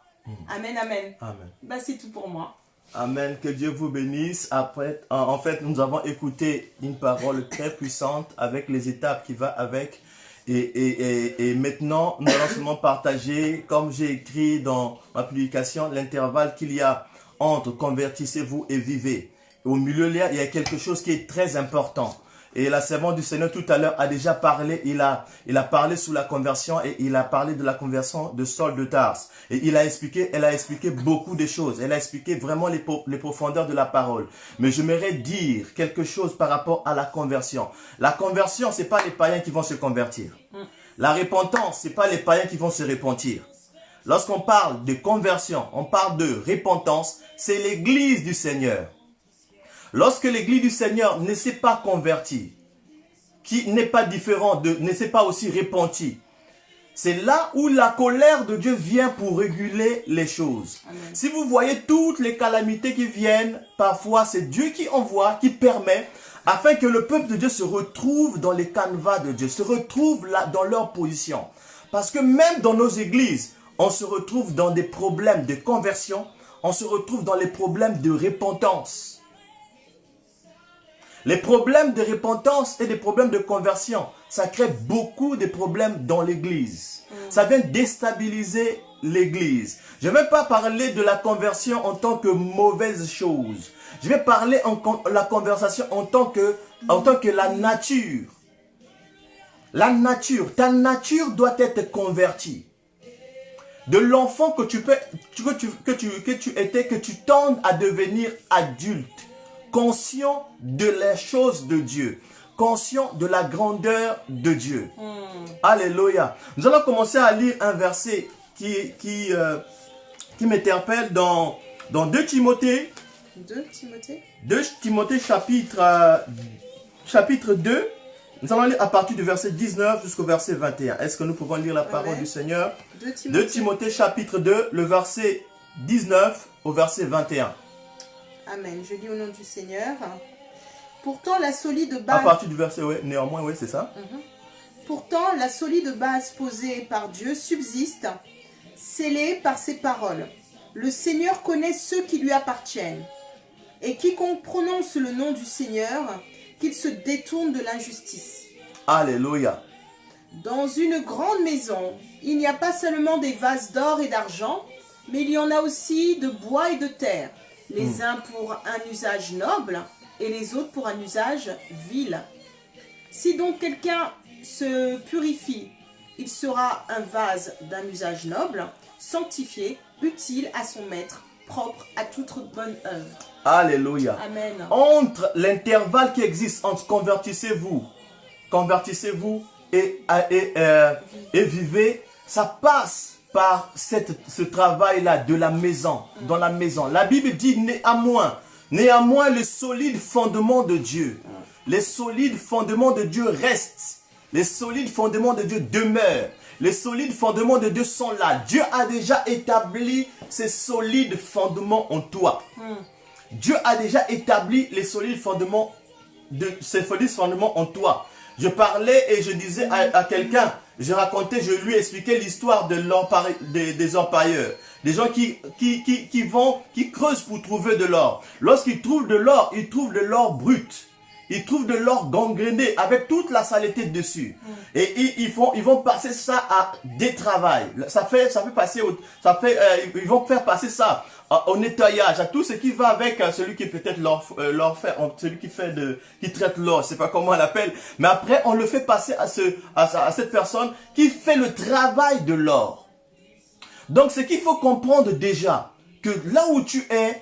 Amen, amen. Amen. Bah, c'est tout pour moi. Amen. Que Dieu vous bénisse. Après, en fait, nous avons écouté une parole très puissante avec les étapes qui va avec. Et maintenant, nous allons seulement partager, comme j'ai écrit dans ma publication, l'intervalle qu'il y a entre convertissez-vous et vivez. Au milieu là, il y a quelque chose qui est très important. Et la servante du Seigneur tout à l'heure a déjà parlé, il a parlé sur la conversion et il a parlé de la conversion de Saul de Tarse. Et elle a expliqué beaucoup de choses. Elle a expliqué vraiment les profondeurs de la parole. Mais j'aimerais dire quelque chose par rapport à la conversion. La conversion, c'est pas les païens qui vont se convertir. La repentance, c'est pas les païens qui vont se repentir. Lorsqu'on parle de conversion, on parle de repentance, c'est l'église du Seigneur. Lorsque l'église du Seigneur ne s'est pas convertie, qui n'est pas différent ne s'est pas aussi repenti, c'est là où la colère de Dieu vient pour réguler les choses. Amen. Si vous voyez toutes les calamités qui viennent, parfois c'est Dieu qui envoie, qui permet, afin que le peuple de Dieu se retrouve dans les canevas de Dieu, se retrouve là dans leur position. Parce que même dans nos églises, on se retrouve dans des problèmes de conversion, on se retrouve dans les problèmes de repentance. Les problèmes de repentance et des problèmes de conversion, ça crée beaucoup de problèmes dans l'église. Ça vient déstabiliser l'église. Je ne vais pas parler de la conversion en tant que mauvaise chose. Je vais parler de la conversion en tant que la nature. La nature, ta nature doit être convertie. De l'enfant que tu étais, que tu tendes à devenir adulte. Conscient de les choses de Dieu, conscient de la grandeur de Dieu. Alléluia. Nous allons commencer à lire un verset qui m'interpelle dans 2 Timothée. 2 Timothée chapitre 2. Nous allons lire à partir du verset 19 jusqu'au verset 21. Est-ce que nous pouvons lire la parole du Seigneur? 2 Timothée chapitre 2, le verset 19 au verset 21. Amen. Je lis au nom du Seigneur. Pourtant, la solide base... À partir du verset, oui, néanmoins, oui, c'est ça. Pourtant, la solide base posée par Dieu subsiste, scellée par ses paroles. Le Seigneur connaît ceux qui lui appartiennent. Et quiconque prononce le nom du Seigneur, qu'il se détourne de l'injustice. Alléluia. Dans une grande maison, il n'y a pas seulement des vases d'or et d'argent, mais il y en a aussi de bois et de terre. Les uns pour un usage noble et les autres pour un usage vil. Si donc quelqu'un se purifie, il sera un vase d'un usage noble, sanctifié, utile à son maître, propre à toute bonne œuvre. Alléluia. Amen. Entre l'intervalle qui existe entre convertissez-vous et vivez, ça passe par ce travail-là de la maison, dans la maison. La Bible dit néanmoins, les solides fondements de Dieu, les solides fondements de Dieu restent, les solides fondements de Dieu demeurent, les solides fondements de Dieu sont là. Dieu a déjà établi ces solides fondements en toi. Dieu a déjà établi les solides fondements en toi. Je parlais et je disais à quelqu'un, je lui expliquais l'histoire des orpailleurs. Des gens qui creusent pour trouver de l'or. Lorsqu'ils trouvent de l'or, ils trouvent de l'or brut. Ils trouvent de l'or gangréné avec toute la saleté dessus. Et ils vont passer ça à des travails. Ils vont faire passer ça au nettoyage, à tout ce qui va avec celui qui peut-être celui qui traite l'or, je sais pas comment on l'appelle, mais après on le fait passer à cette personne qui fait le travail de l'or. Donc ce qu'il faut comprendre déjà, que là où tu es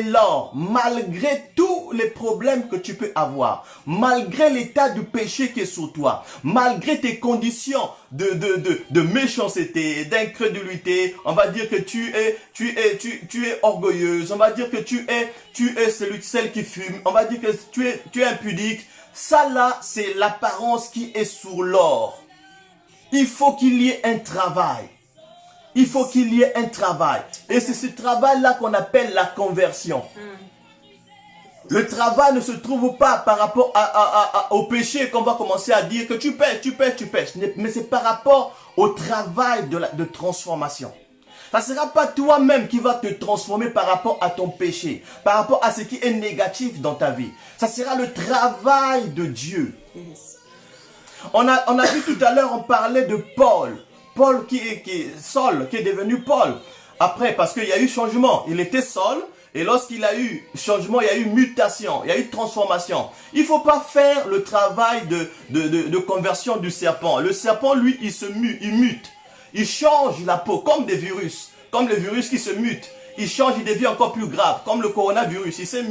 l'or, malgré tous les problèmes que tu peux avoir, malgré l'état du péché qui est sur toi, malgré tes conditions de méchanceté, d'incrédulité, on va dire que tu es orgueilleuse, on va dire que tu es celle qui fume, on va dire que tu es impudique. Ça là, c'est l'apparence qui est sur l'or. Il faut qu'il y ait un travail. Il faut qu'il y ait un travail. Et c'est ce travail-là qu'on appelle la conversion. Le travail ne se trouve pas par rapport au péché qu'on va commencer à dire que tu pêches. Mais c'est par rapport au travail de transformation. Ça ne sera pas toi-même qui va te transformer par rapport à ton péché, par rapport à ce qui est négatif dans ta vie. Ça sera le travail de Dieu. On a vu tout à l'heure, on parlait de Paul. Paul Saul, qui est devenu Paul. Après, parce qu'il y a eu changement. Il était Saul. Et lorsqu'il a eu changement, il y a eu mutation, il y a eu transformation. Il ne faut pas faire le travail de conversion du serpent. Le serpent, lui, il mute. Il change la peau, comme des virus. Comme le virus qui se mute. Il change, il devient encore plus grave. Comme le coronavirus, il s'est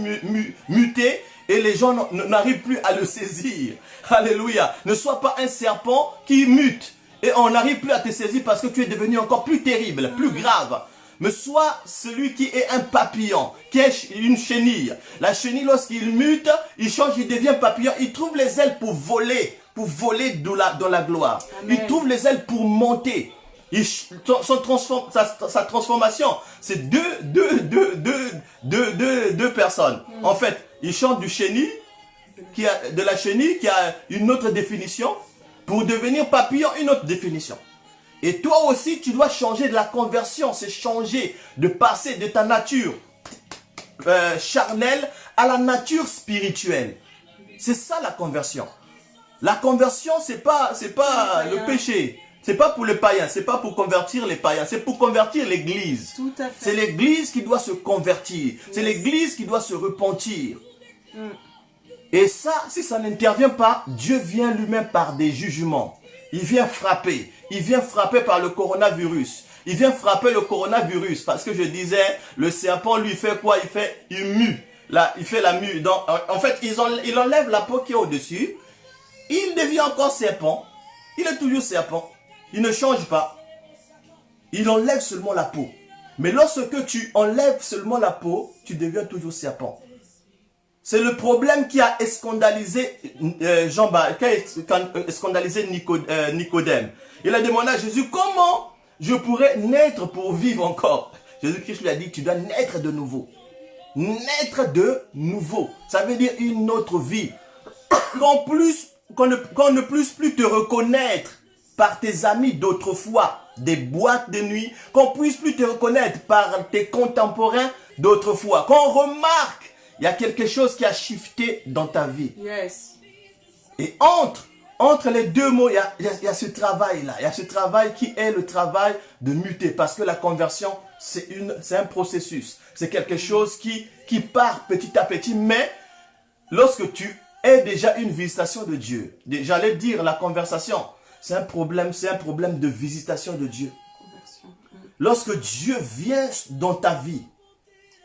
muté et les gens n'arrivent plus à le saisir. Alléluia. Ne sois pas un serpent qui mute. Et on n'arrive plus à te saisir parce que tu es devenu encore plus terrible, plus grave. Mais sois celui qui est un papillon, qui est une chenille. La chenille, lorsqu'il mute, il change, il devient papillon. Il trouve les ailes pour voler dans la gloire. Amen. Il trouve les ailes pour monter. Sa transformation, c'est deux personnes. En fait, il chante de la chenille qui a une autre définition, pour devenir papillon, une autre définition. Et toi aussi, tu dois changer de la conversion. C'est changer de passer de ta nature charnelle à la nature spirituelle. C'est ça la conversion. La conversion, c'est pas le péché. C'est pas pour les païens. C'est pas pour convertir les païens. C'est pour convertir l'église. Tout à fait. C'est l'église qui doit se convertir. C'est l'église qui doit se repentir. Et ça, si ça n'intervient pas, Dieu vient lui-même par des jugements. Il vient frapper. Il vient frapper par le coronavirus. Il vient frapper le coronavirus. Parce que je disais, le serpent lui fait quoi? Il mue. Là, il fait la mue. Donc, en fait, il enlève la peau qui est au-dessus. Il devient encore serpent. Il est toujours serpent. Il ne change pas. Il enlève seulement la peau. Mais lorsque tu enlèves seulement la peau, tu deviens toujours serpent. C'est le problème qui a scandalisé Nicodème. Il a demandé à Jésus, comment je pourrais naître pour vivre encore? Jésus-Christ lui a dit, tu dois naître de nouveau. Naître de nouveau. Ça veut dire une autre vie. Qu'on ne puisse plus te reconnaître par tes amis d'autrefois, des boîtes de nuit. Qu'on ne puisse plus te reconnaître par tes contemporains d'autrefois. Qu'on remarque il y a quelque chose qui a shifté dans ta vie. Yes. Et entre les deux mots, il y a ce travail-là. Il y a ce travail qui est le travail de muter. Parce que la conversion, c'est un processus. C'est quelque chose qui part petit à petit. Mais lorsque tu es déjà une visitation de Dieu, j'allais dire la conversation, c'est un problème de visitation de Dieu. Lorsque Dieu vient dans ta vie,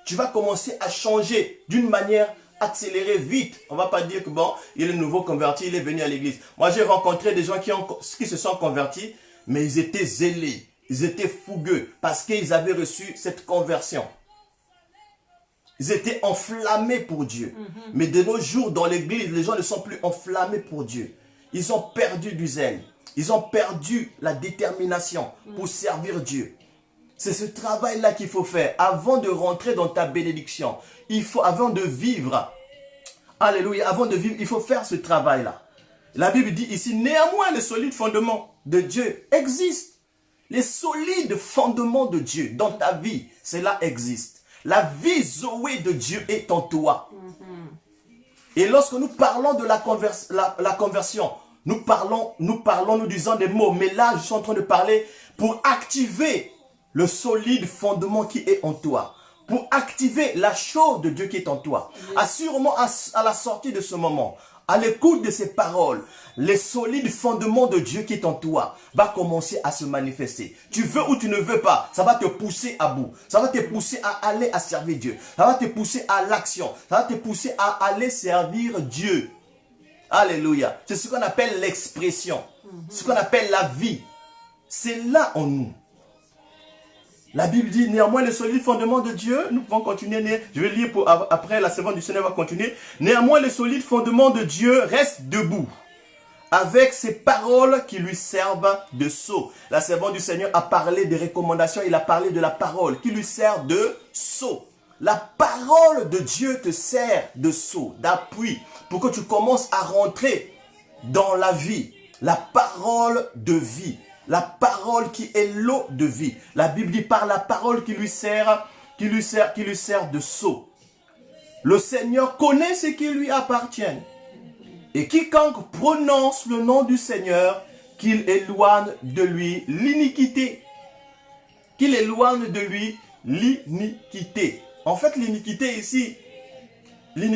tu vas commencer à changer d'une manière accélérée, vite. On ne va pas dire que bon, il est nouveau converti, il est venu à l'église. Moi, j'ai rencontré des gens qui se sont convertis, mais ils étaient zélés, ils étaient fougueux, parce qu'ils avaient reçu cette conversion. Ils étaient enflammés pour Dieu. Mais de nos jours, dans l'église, les gens ne sont plus enflammés pour Dieu. Ils ont perdu du zèle. Ils ont perdu la détermination pour servir Dieu. C'est ce travail-là qu'il faut faire avant de rentrer dans ta bénédiction. Avant de vivre, alléluia, avant de vivre, il faut faire ce travail-là. La Bible dit ici, néanmoins, les solides fondements de Dieu existent. Les solides fondements de Dieu dans ta vie, cela existe. La vie Zoé de Dieu est en toi. Et lorsque nous parlons de la conversion, nous disons des mots, mais là, je suis en train de parler pour activer le solide fondement qui est en toi. Pour activer la chose de Dieu qui est en toi. Assurément, à la sortie de ce moment, à l'écoute de ces paroles, les solides fondements de Dieu qui est en toi va commencer à se manifester. Tu veux ou tu ne veux pas, ça va te pousser à bout. Ça va te pousser à aller à servir Dieu. Ça va te pousser à l'action. Ça va te pousser à aller servir Dieu. Alléluia. C'est ce qu'on appelle l'expression. Ce qu'on appelle la vie. C'est là en nous. La Bible dit, néanmoins, les solides fondements de Dieu, nous pouvons continuer, je vais lire après, la servante du Seigneur va continuer. Néanmoins, les solides fondements de Dieu restent debout, avec ces paroles qui lui servent de sceau. La servante du Seigneur a parlé des recommandations, il a parlé de la parole qui lui sert de sceau. La parole de Dieu te sert de sceau, d'appui, pour que tu commences à rentrer dans la vie. La parole de vie. La parole qui est l'eau de vie. La Bible dit par la parole qui lui sert de sceau. Le Seigneur connaît ce qui lui appartient. Et quiconque prononce le nom du Seigneur, qu'il éloigne de lui l'iniquité. Qu'il éloigne de lui l'iniquité. En fait, l'iniquité ici, c'est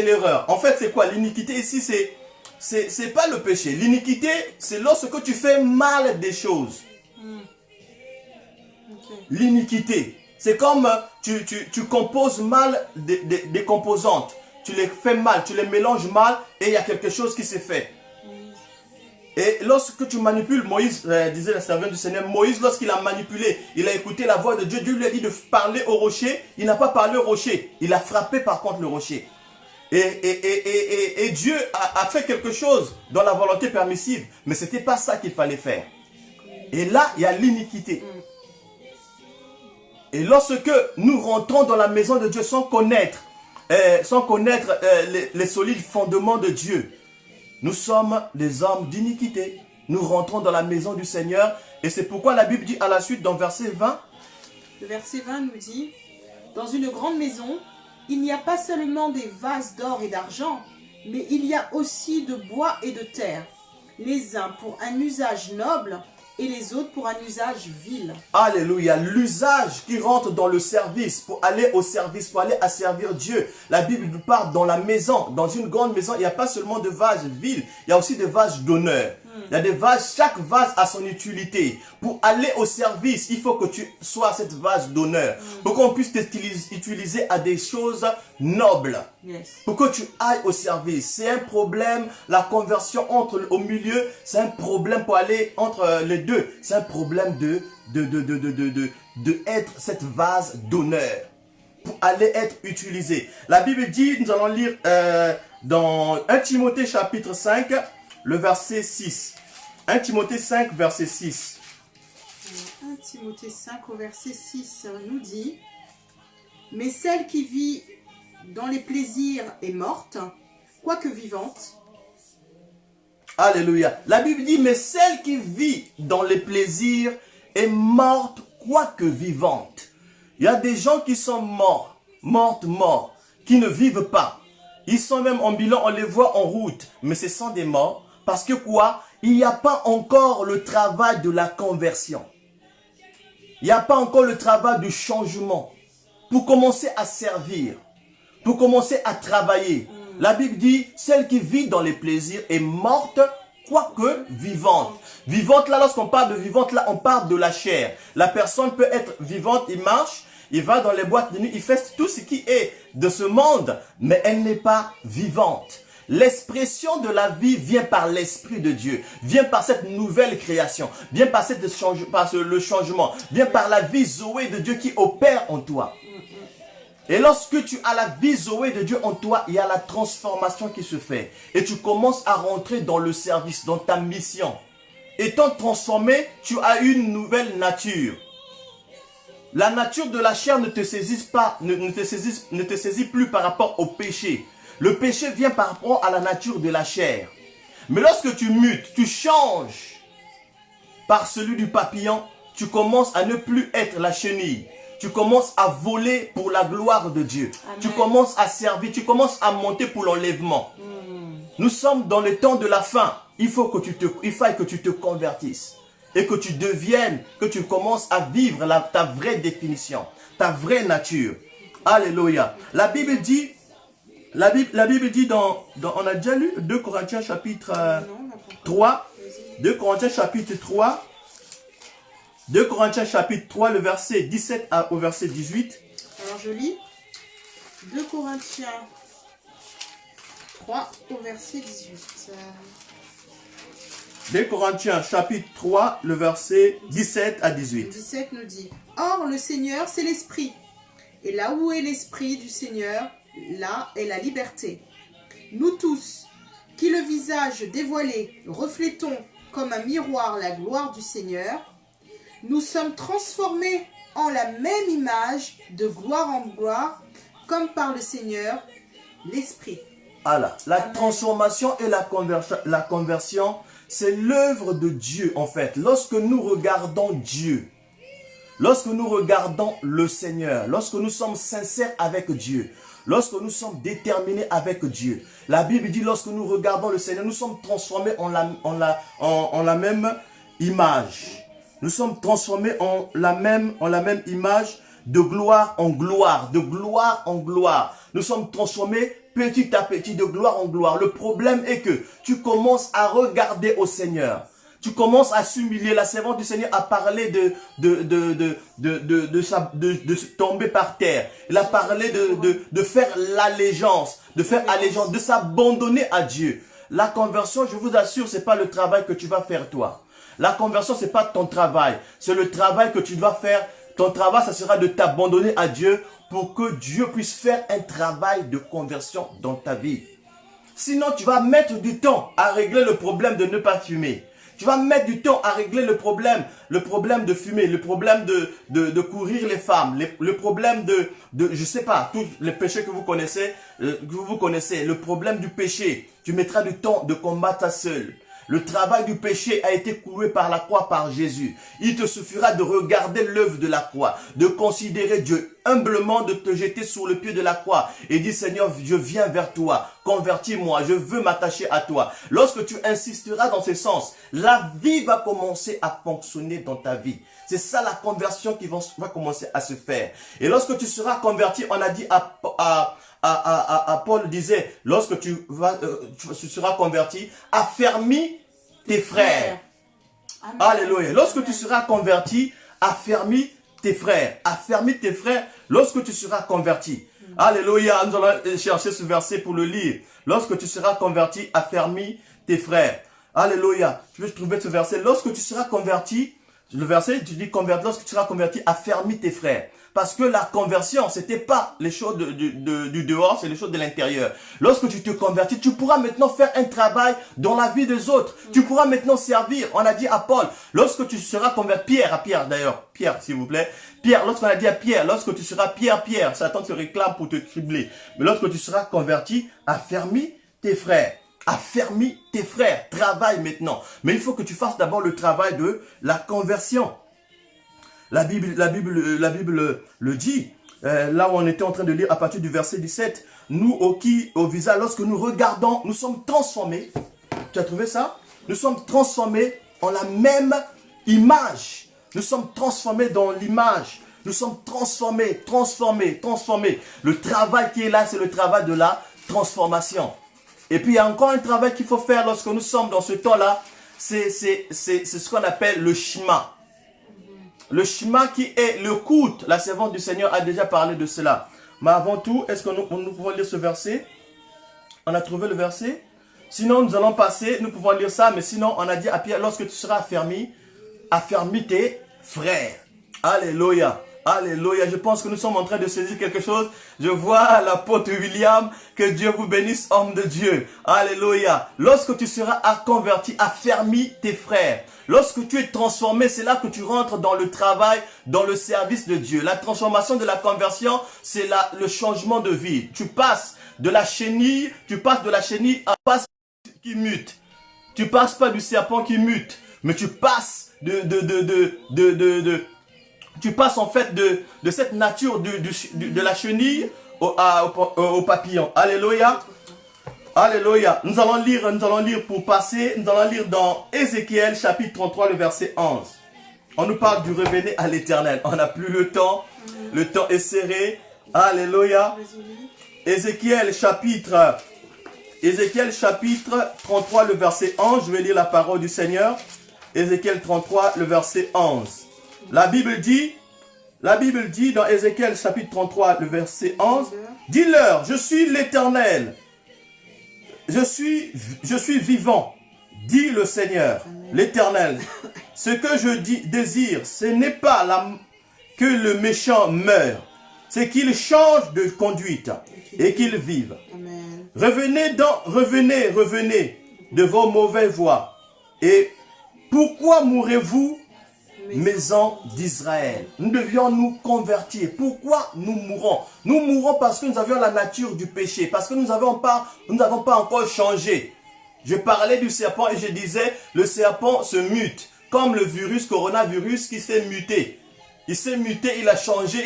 l'erreur. En fait, c'est quoi? L'iniquité ici, c'est pas le péché. L'iniquité, c'est lorsque tu fais mal des choses. Okay. L'iniquité, c'est comme tu composes mal des composantes. Tu les fais mal, tu les mélanges mal et il y a quelque chose qui s'est fait. Et lorsque tu manipules, Moïse, disait la servante du Seigneur, Moïse, lorsqu'il a manipulé, il a écouté la voix de Dieu, Dieu lui a dit de parler au rocher, il n'a pas parlé au rocher, il a frappé par contre le rocher. Et Dieu a fait quelque chose dans la volonté permissive, mais ce n'était pas ça qu'il fallait faire. Et là, il y a l'iniquité. Et lorsque nous rentrons dans la maison de Dieu sans connaître les solides fondements de Dieu, nous sommes des hommes d'iniquité. Nous rentrons dans la maison du Seigneur. Et c'est pourquoi la Bible dit à la suite dans verset 20. Le verset 20 nous dit, dans une grande maison, il n'y a pas seulement des vases d'or et d'argent, mais il y a aussi de bois et de terre, les uns pour un usage noble et les autres pour un usage vil. Alléluia, l'usage qui rentre dans le service, pour aller au service, pour aller à servir Dieu. La Bible nous parle dans la maison, dans une grande maison, il n'y a pas seulement de vases vils, il y a aussi des vases d'honneur. Il y a des vases, chaque vase a son utilité. Pour aller au service, il faut que tu sois cette vase d'honneur. Pour qu'on puisse t'utiliser à des choses nobles. Yes. Pour que tu ailles au service. C'est un problème, la conversion au milieu, c'est un problème pour aller entre les deux. C'est un problème de être cette vase d'honneur. Pour aller être utilisé. La Bible dit, nous allons lire dans 1 Timothée chapitre 5, le verset 6. 1 Timothée 5, verset 6. 1 Timothée 5 au verset 6 nous dit, mais celle qui vit dans les plaisirs est morte, quoique vivante. Alléluia. La Bible dit, mais celle qui vit dans les plaisirs est morte, quoique vivante. Il y a des gens qui sont morts, qui ne vivent pas. Ils sont même en bilan, on les voit en route, mais ce sont des morts. Parce que quoi? Il n'y a pas encore le travail de la conversion. Il n'y a pas encore le travail du changement. Pour commencer à servir, pour commencer à travailler. La Bible dit, celle qui vit dans les plaisirs est morte, quoique vivante. Vivante là, lorsqu'on parle de vivante là, on parle de la chair. La personne peut être vivante, il marche, il va dans les boîtes de nuit, il fait tout ce qui est de ce monde, mais elle n'est pas vivante. L'expression de la vie vient par l'Esprit de Dieu, vient par cette nouvelle création, vient par le changement, vient par la vie Zoé de Dieu qui opère en toi. Et lorsque tu as la vie Zoé de Dieu en toi, il y a la transformation qui se fait. Et tu commences à rentrer dans le service, dans ta mission. Étant transformé, tu as une nouvelle nature. La nature de la chair ne te saisit pas, ne te saisit plus par rapport au péché. Le péché vient par rapport à la nature de la chair. Mais lorsque tu mutes, tu changes par celui du papillon, tu commences à ne plus être la chenille. Tu commences à voler pour la gloire de Dieu. Amen. Tu commences à servir, tu commences à monter pour l'enlèvement. Nous sommes dans le temps de la fin. Il faille que tu te convertisses et que tu deviennes, que tu commences à vivre ta vraie définition, ta vraie nature. Alléluia. La Bible dit, on a déjà lu 2 Corinthiens chapitre 3, 2 Corinthiens chapitre 3, 2 Corinthiens chapitre 3, le verset 17 au verset 18. Alors je lis 2 Corinthiens 3 au verset 18. 2 Corinthiens chapitre 3, le verset 17 à 18. 17 nous dit, or le Seigneur c'est l'Esprit, et là où est l'Esprit du Seigneur, là est la liberté. Nous tous, qui le visage dévoilé reflétons comme un miroir la gloire du Seigneur, nous sommes transformés en la même image de gloire en gloire, comme par le Seigneur, l'Esprit. Voilà, la transformation et la conversion, c'est l'œuvre de Dieu en fait. Lorsque nous regardons Dieu, lorsque nous regardons le Seigneur, lorsque nous sommes sincères avec Dieu, lorsque nous sommes déterminés avec Dieu, la Bible dit lorsque nous regardons le Seigneur, nous sommes transformés en la même image. Nous sommes transformés en la même image de gloire en gloire, de gloire en gloire. Nous sommes transformés petit à petit de gloire en gloire. Le problème est que tu commences à regarder au Seigneur. Tu commences à s'humilier. La servante du Seigneur a parlé de tomber par terre. Elle a parlé de faire l'allégeance, de s'abandonner à Dieu. La conversion, je vous assure, c'est pas le travail que tu vas faire toi. La conversion, c'est pas ton travail. C'est le travail que tu dois faire. Ton travail, ça sera de t'abandonner à Dieu pour que Dieu puisse faire un travail de conversion dans ta vie. Sinon, tu vas mettre du temps à régler le problème de ne pas fumer. Tu vas mettre du temps à régler le problème de fumer, le problème de courir les femmes, le problème je sais pas, tous les péchés que vous connaissez, le problème du péché. Tu mettras du temps de combattre ça seul. Le travail du péché a été cloué par la croix par Jésus. Il te suffira de regarder l'œuvre de la croix, de considérer Dieu humblement, de te jeter sur le pied de la croix et dire Seigneur, je viens vers toi, convertis-moi, je veux m'attacher à toi. Lorsque tu insisteras dans ce sens, la vie va commencer à fonctionner dans ta vie. C'est ça la conversion qui va commencer à se faire. Et lorsque tu seras converti, on a dit Paul disait, lorsque tu seras converti, affermis tes frères. Amen. Alléluia. Lorsque tu seras converti, affermis tes frères. Affermis tes frères lorsque tu seras converti. Alléluia. Nous allons chercher ce verset pour le lire. Lorsque tu seras converti, affermis tes frères. Alléluia. Tu veux trouver ce verset. Lorsque tu seras converti, le verset, tu dis lorsque tu seras converti, affermis tes frères. Parce que la conversion, c'était pas les choses du dehors, c'est les choses de l'intérieur. Lorsque tu te convertis, tu pourras maintenant faire un travail dans la vie des autres. Tu pourras maintenant servir. On a dit à Paul, lorsque tu seras converti, Pierre, s'il vous plaît. Pierre, lorsqu'on a dit à Pierre, lorsque tu seras Pierre, Satan te réclame pour te cribler. Mais lorsque tu seras converti, affermis tes frères. Affermis tes frères. Travaille maintenant. Mais il faut que tu fasses d'abord le travail de la conversion. La Bible le dit, là où on était en train de lire à partir du verset 17, nous au visage, lorsque nous regardons, nous sommes transformés. Tu as trouvé ça? Nous sommes transformés en la même image. Nous sommes transformés dans l'image. Nous sommes transformés. Le travail qui est là, c'est le travail de la transformation. Et puis il y a encore un travail qu'il faut faire lorsque nous sommes dans ce temps-là, c'est ce qu'on appelle le shema. Le shema qui est le culte. La servante du Seigneur a déjà parlé de cela. Mais avant tout, est-ce que nous pouvons lire ce verset? On a trouvé le verset? Sinon, nous allons passer, nous pouvons lire ça, mais sinon, on a dit à Pierre, lorsque tu seras affermi tes frères. Alléluia. Alléluia. Je pense que nous sommes en train de saisir quelque chose. Je vois l'apôtre William. Que Dieu vous bénisse, homme de Dieu. Alléluia. Lorsque tu seras converti, affermis tes frères. Lorsque tu es transformé, c'est là que tu rentres dans le travail, dans le service de Dieu. La transformation de la conversion, c'est le changement de vie. Tu passes de la chenille à passe qui mute. Tu passes pas du serpent qui mute, mais tu passes tu passes en fait de cette nature de la chenille au papillon. Alléluia. Alléluia. Nous allons lire pour passer. Nous allons lire dans Ézéchiel chapitre 33, le verset 11. On nous parle du revenir à l'éternel. On n'a plus le temps. Le temps est serré. Alléluia. Ézéchiel chapitre 33, le verset 11. Je vais lire la parole du Seigneur. Ézéchiel 33, le verset 11. La Bible dit dans Ézéchiel chapitre 33, le verset 11, « Dis-leur, je suis l'Éternel, je suis vivant, dit le Seigneur, l'Éternel. Ce que je désire, ce n'est pas que le méchant meure, c'est qu'il change de conduite et qu'il vive. Revenez de vos mauvaises voies. Et pourquoi mourrez-vous, maison d'Israël? Nous devions nous convertir. Pourquoi nous mourons? Nous mourons parce que nous avions la nature du péché, parce que nous n'avons pas encore changé. Je parlais du serpent et je disais, le serpent se mute, comme le coronavirus qui s'est muté. Il s'est muté, il a changé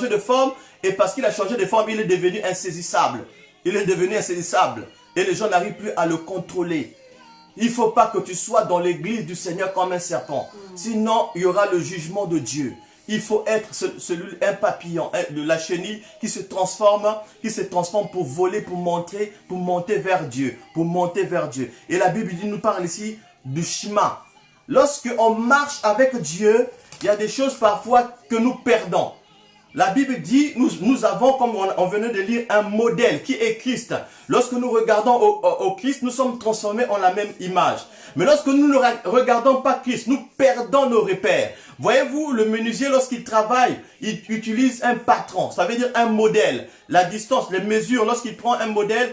de forme. Et parce qu'il a changé de forme, il est devenu insaisissable. Il est devenu insaisissable. Et les gens n'arrivent plus à le contrôler. Il ne faut pas que tu sois dans l'église du Seigneur comme un serpent. Sinon, il y aura le jugement de Dieu. Il faut être un papillon, la chenille qui se transforme pour voler, pour monter vers Dieu. Pour monter vers Dieu. Et la Bible nous parle ici du Shema. Lorsque on marche avec Dieu, il y a des choses parfois que nous perdons. La Bible dit, nous avons, comme on venait de lire, un modèle qui est Christ. Lorsque nous regardons au Christ, nous sommes transformés en la même image. Mais lorsque nous ne regardons pas Christ, nous perdons nos repères. Voyez-vous, le menuisier, lorsqu'il travaille, il utilise un patron. Ça veut dire un modèle. La distance, les mesures, lorsqu'il prend un modèle,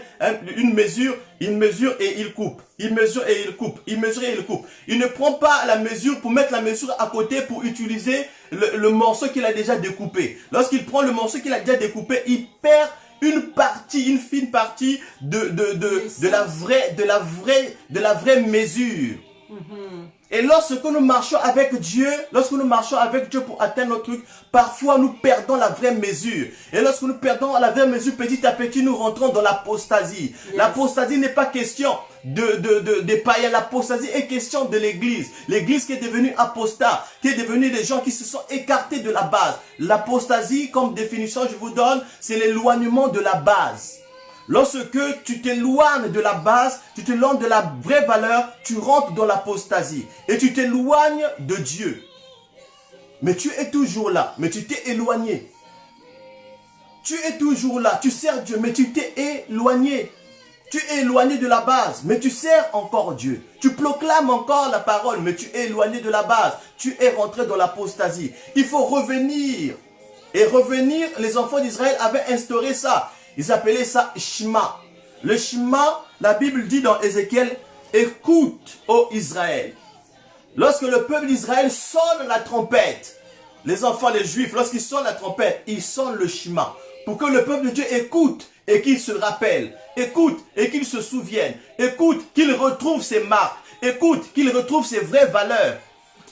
une mesure, il mesure et il coupe. Il mesure et il coupe. Il mesure et il coupe. Il ne prend pas la mesure pour mettre la mesure à côté pour utiliser le morceau qu'il a déjà découpé. Lorsqu'il prend le morceau qu'il a déjà découpé, il perd une fine partie de la vraie mesure. Et lorsque nous marchons avec Dieu, pour atteindre notre truc, parfois nous perdons la vraie mesure. Et lorsque nous perdons la vraie mesure, petit à petit, nous rentrons dans l'apostasie. Yes. L'apostasie n'est pas question des païens. L'apostasie est question de l'église. L'église qui est devenue apostat, qui est devenue des gens qui se sont écartés de la base. L'apostasie, comme définition, je vous donne, c'est l'éloignement de la base. Lorsque tu t'éloignes de la base, tu t'éloignes de la vraie valeur, tu rentres dans l'apostasie et tu t'éloignes de Dieu. Mais tu es toujours là, mais tu t'es éloigné. Tu es toujours là, tu sers Dieu, mais tu t'es éloigné. Tu es éloigné de la base, mais tu sers encore Dieu. Tu proclames encore la parole, mais tu es éloigné de la base. Tu es rentré dans l'apostasie. Il faut revenir. Et revenir, les enfants d'Israël avaient instauré ça. Ils appelaient ça Shema. Le Shema, la Bible dit dans Ézéchiel, écoute, ô Israël. Lorsque le peuple d'Israël sonne la trompette, les enfants, les Juifs, lorsqu'ils sonnent la trompette, ils sonnent le Shema. Pour que le peuple de Dieu écoute et qu'il se rappelle. Écoute et qu'il se souvienne. Écoute, qu'il retrouve ses marques. Écoute, qu'il retrouve ses vraies valeurs.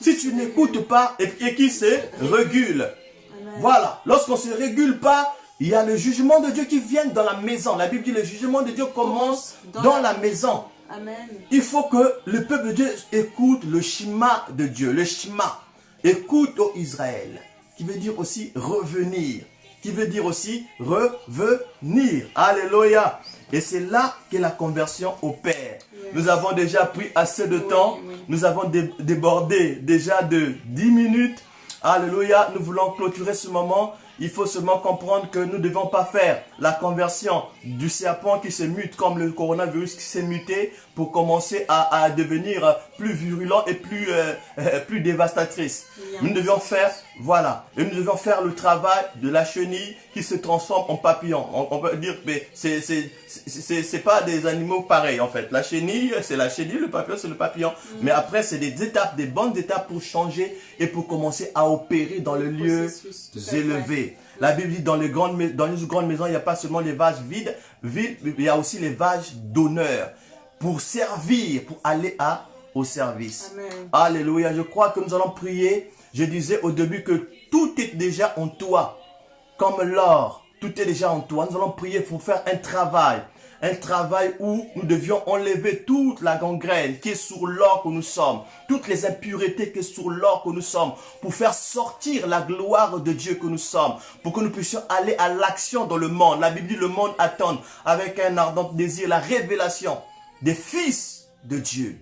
Si tu n'écoutes pas et qu'il se régule. Voilà, lorsqu'on ne se régule pas, il y a le jugement de Dieu qui vient dans la maison. La Bible dit le jugement de Dieu commence dans la maison. Amen. Il faut que le peuple de Dieu écoute le Shema de Dieu. Le Shema. Écoute, ô Israël. Qui veut dire aussi revenir. Qui veut dire aussi revenir. Alléluia. Et c'est là que la conversion opère. Yes. Nous avons déjà pris assez de temps. Oui. Nous avons débordé déjà de 10 minutes. Alléluia. Nous voulons clôturer ce moment. Il faut seulement comprendre que nous ne devons pas faire la conversion du serpent qui se mute comme le coronavirus qui s'est muté pour commencer à devenir plus virulent et plus dévastatrice. Nous devions faire, voilà, et nous devions faire le travail de la chenille qui se transforme en papillon. On peut dire que c'est pas des animaux pareils en fait. La chenille, c'est la chenille, le papillon, c'est le papillon. Mais après, c'est des étapes, des bonnes étapes pour changer et pour commencer à opérer dans le lieu élevé. La Bible dit dans une grande maison, il n'y a pas seulement les vases vides, il y a aussi les vases d'honneur pour servir, pour aller au service. Amen. Alléluia. Je crois que nous allons prier. Je disais au début que tout est déjà en toi, comme l'or. Tout est déjà en toi. Nous allons prier pour faire un travail où nous devions enlever toute la gangrène qui est sur l'or que nous sommes, toutes les impuretés qui sont sur l'or que nous sommes, pour faire sortir la gloire de Dieu que nous sommes, pour que nous puissions aller à l'action dans le monde. La Bible dit le monde attend avec un ardent désir la révélation des fils de Dieu.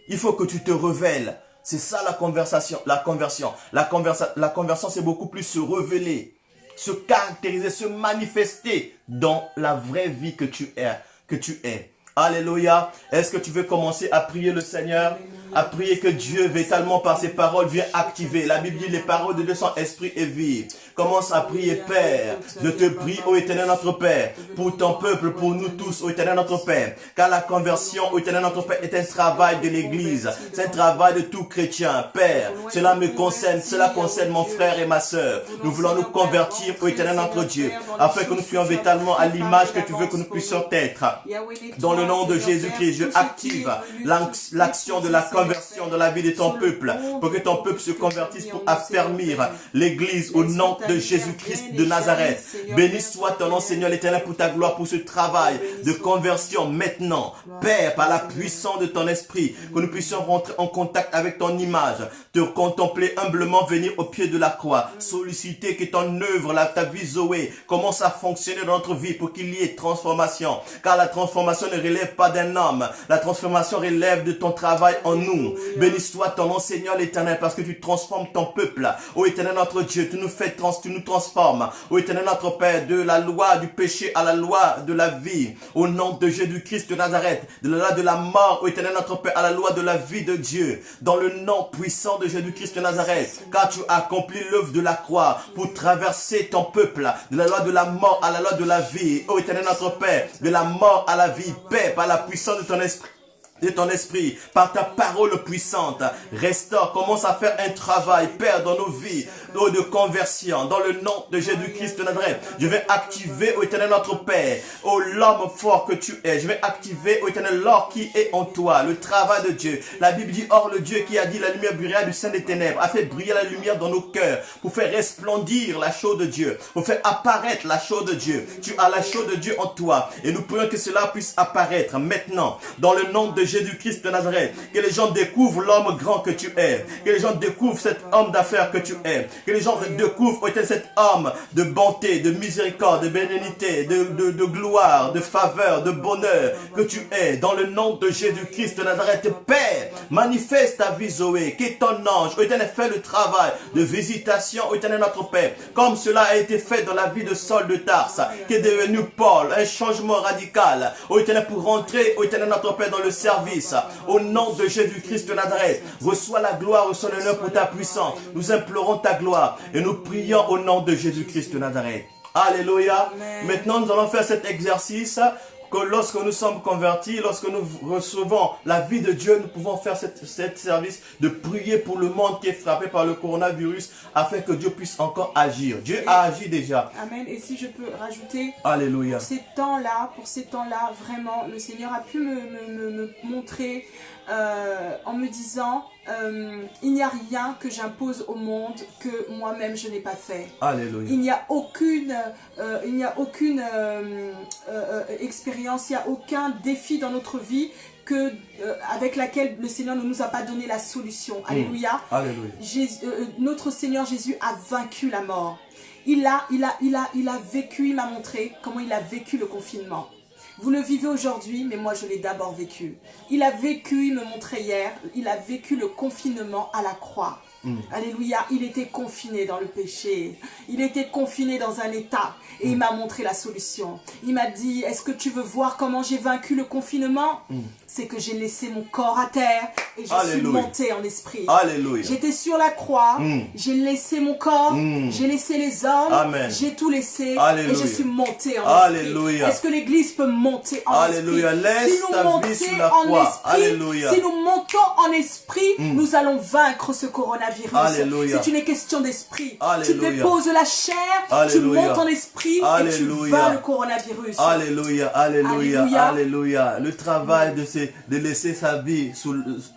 Il faut que tu te révèles. C'est ça la conversion. La conversion, c'est beaucoup plus se révéler, se caractériser, se manifester dans la vraie vie que tu es. Alléluia. Est-ce que tu veux commencer à prier le Seigneur? À prier que Dieu, véritablement par ses paroles, vienne activer. La Bible dit les paroles de Dieu sont esprit et vie. Commence à prier, Père. Je te prie, ô éternel notre Père, pour ton peuple, pour nous tous, ô éternel notre Père. Car la conversion, ô éternel notre Père, est un travail de l'Église. C'est un travail de tout chrétien. Père, cela me concerne, cela concerne mon frère et ma sœur. Nous voulons nous convertir, ô éternel notre Dieu, afin que nous soyons véritablement à l'image que tu veux que nous puissions être. Dans le nom de Jésus-Christ, je active l'action de la conversion dans la vie de ton peuple, pour que ton peuple se convertisse, pour affermir l'Église au nom de Jésus-Christ de Nazareth. Béni soit ton nom, Seigneur l'Éternel, pour ta gloire, pour ce travail de conversion maintenant. Père, par la puissance de ton esprit, que nous puissions rentrer en contact avec ton image, te contempler humblement, venir au pied de la croix, solliciter que ton œuvre, ta vie Zoé, commence à fonctionner dans notre vie pour qu'il y ait transformation. Car la transformation ne relève pas d'un homme, la transformation relève de ton travail en nous. Béni soit ton nom, Seigneur l'Éternel, parce que tu transformes ton peuple. Ô Éternel notre Dieu, tu nous transformes. Ô Éternel notre Père, de la loi du péché à la loi de la vie. Au nom de Jésus-Christ de Nazareth, de la loi de la mort, ô Éternel notre Père, à la loi de la vie de Dieu. Dans le nom puissant de Jésus-Christ de Nazareth, car tu as accompli l'œuvre de la croix pour traverser ton peuple, de la loi de la mort à la loi de la vie. Ô Éternel notre Père, de la mort à la vie, paix par la puissance de ton esprit, par ta parole puissante, restaure, commence à faire un travail, Père, dans nos vies, de conversion, dans le nom de Jésus-Christ de Nazareth. Je vais activer, ô Éternel notre Père, ô l'homme fort que tu es, je vais activer, ô Éternel, l'or qui est en toi, le travail de Dieu. La Bible dit, or le Dieu qui a dit, la lumière brillera du sein des ténèbres, a fait briller la lumière dans nos cœurs, pour faire resplendir la chose de Dieu, pour faire apparaître la chose de Dieu. Tu as la chose de Dieu en toi, et nous prions que cela puisse apparaître maintenant, dans le nom de Jésus-Christ de Nazareth, que les gens découvrent l'homme grand que tu es, que les gens découvrent cet homme d'affaires que tu es, que les gens découvrent cet homme de bonté, de miséricorde, de bénédiction, de gloire, de faveur, de bonheur que tu es, dans le nom de Jésus-Christ de Nazareth. Père, manifeste ta vie Zoé, que ton ange, ô Éternel, fait le travail de visitation, ô Éternel notre Père, comme cela a été fait dans la vie de Saul de Tarse, qui est devenu Paul, un changement radical, ô Éternel, pour rentrer, ô Éternel notre Père, dans le service. Au nom de Jésus-Christ de Nazareth, reçois la gloire, reçois l'honneur pour ta puissance. Nous implorons ta gloire et nous prions au nom de Jésus-Christ de Nazareth. Alléluia. Maintenant, nous allons faire cet exercice que lorsque nous sommes convertis, lorsque nous recevons la vie de Dieu, nous pouvons faire cet service de prier pour le monde qui est frappé par le coronavirus afin que Dieu puisse encore agir. Dieu a agi déjà. Amen. Et si je peux rajouter, Alléluia. Pour ces temps-là, vraiment, le Seigneur a pu me montrer en me disant, il n'y a rien que j'impose au monde que moi-même je n'ai pas fait. Alléluia. Il n'y a aucune expérience, il n'y a aucun défi dans notre vie avec laquelle le Seigneur ne nous a pas donné la solution. Alléluia. Alléluia. Notre Seigneur Jésus a vaincu la mort. Il a vécu, il m'a montré comment il a vécu le confinement. Vous le vivez aujourd'hui, mais moi je l'ai d'abord vécu. Il a vécu, il me montrait hier, il a vécu le confinement à la croix. Alléluia, il était confiné dans le péché. Il était confiné dans un état. Et il m'a montré la solution. Il m'a dit, est-ce que tu veux voir comment j'ai vaincu le confinement? C'est que j'ai laissé mon corps à terre et je suis monté en esprit. Alléluia. J'étais sur la croix, j'ai laissé mon corps, j'ai laissé les hommes, j'ai tout laissé. Alléluia. Et je suis monté en Alléluia. esprit. Est-ce que l'église peut monter en Alléluia. esprit? Laisse ta vie sur la croix. Alléluia. Si nous montons en esprit, nous allons vaincre ce coronavirus. Alléluia. C'est une question d'esprit. Alléluia. Tu déposes la chair, Alléluia. tu montes en esprit et tu vaincres le coronavirus. Alléluia, alléluia, Alléluia. alléluia. Le travail de laisser sa vie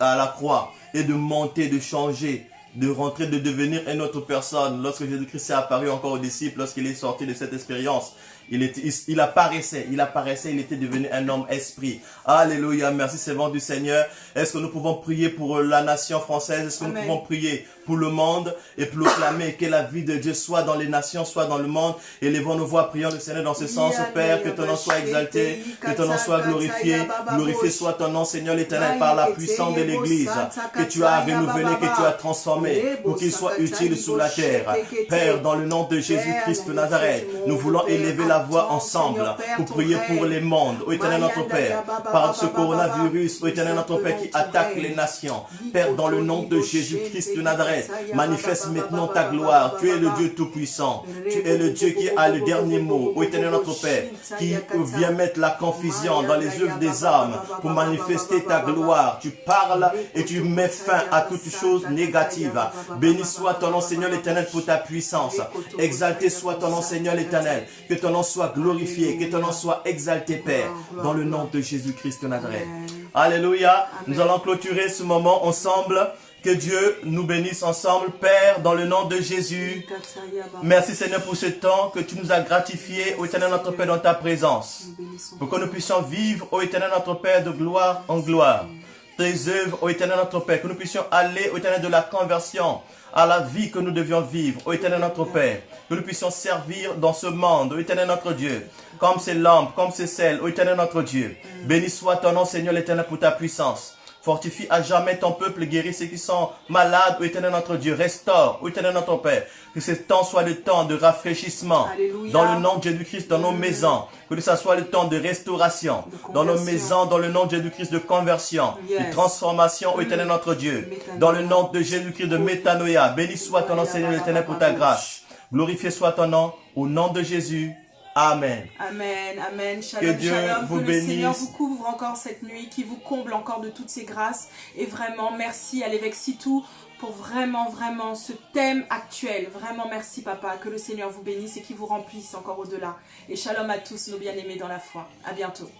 à la croix et de monter, de changer, de rentrer, de devenir une autre personne. Lorsque Jésus-Christ est apparu encore aux disciples, lorsqu'il est sorti de cette expérience, il apparaissait, il était devenu un homme esprit. Alléluia, merci Seigneur du Seigneur. Est-ce que nous pouvons prier pour la nation française? Est-ce que nous pouvons prier pour le monde et proclamer que la vie de Dieu soit dans les nations, soit dans le monde? Élevons nos voix, prions le Seigneur dans ce sens, Père, que ton nom soit exalté, que ton nom soit glorifié. Glorifié soit ton nom, Seigneur l'Éternel, par la puissance de l'Église que tu as renouvelé, que tu as transformé pour qu'il soit utile sur la terre. Père, dans le nom de Jésus-Christ de Nazareth, nous voulons élever la voix ensemble pour prier pour les mondes. Ô Éternel notre Père, par ce coronavirus, ô Éternel notre Père qui attaque les nations. Père, dans le nom de Jésus-Christ de Nazareth, prophète. Manifeste maintenant ta gloire. Tu es le Dieu Tout-Puissant. Tu es le Dieu qui a le dernier mot. Ô Éternel notre Père, qui vient mettre la confusion dans les œuvres des âmes pour manifester ta gloire. Tu parles et tu mets fin à toute chose négative. Béni soit ton nom, Seigneur l'Éternel, pour ta puissance. Exalté soit ton nom, Seigneur l'Éternel. Que ton nom soit glorifié, que ton nom soit exalté, Père, dans le nom de Jésus-Christ de Nazareth. Alléluia. Nous allons clôturer ce moment ensemble. Que Dieu nous bénisse ensemble, Père, dans le nom de Jésus. Merci, Seigneur, pour ce temps que tu nous as gratifié, ô Éternel notre Père, dans ta présence. Pour que nous puissions vivre, ô Éternel notre Père, de gloire en gloire. Tes œuvres, ô Éternel notre Père, que nous puissions aller, ô Éternel, de la conversion à la vie que nous devions vivre, ô Éternel notre Père. Que nous puissions servir dans ce monde, ô Éternel notre Dieu, comme ces lampes, comme ces sels, ô Éternel notre Dieu. Béni soit ton nom, Seigneur l'Éternel, pour ta puissance. Fortifie à jamais ton peuple, guéris ceux qui sont malades, ô Éternel notre Dieu. Restaure, ô Éternel notre Père. Que ce temps soit le temps de rafraîchissement. Alléluia. Dans le nom de Jésus-Christ, dans nos maisons. Que ce soit le temps de restauration. Dans nos maisons, dans le nom de Jésus-Christ, de conversion. De transformation, ô Éternel notre Dieu. Dans le nom de Jésus-Christ, de métanoïa. Béni soit ton nom, Seigneur l'Éternel, pour ta grâce. Glorifié soit ton nom. Au nom de Jésus. Amen. Amen, amen. Shalom, Que Dieu shalom. vous Que bénisse. le Seigneur vous couvre encore cette nuit, qui vous comble encore de toutes ses grâces. Et vraiment, merci à l'évêque Sitou pour vraiment, vraiment ce thème actuel. Vraiment, merci papa. Que le Seigneur vous bénisse et qu'il vous remplisse encore au-delà. Et shalom à tous nos bien-aimés dans la foi. À bientôt.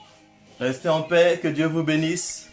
Restez en paix. Que Dieu vous bénisse.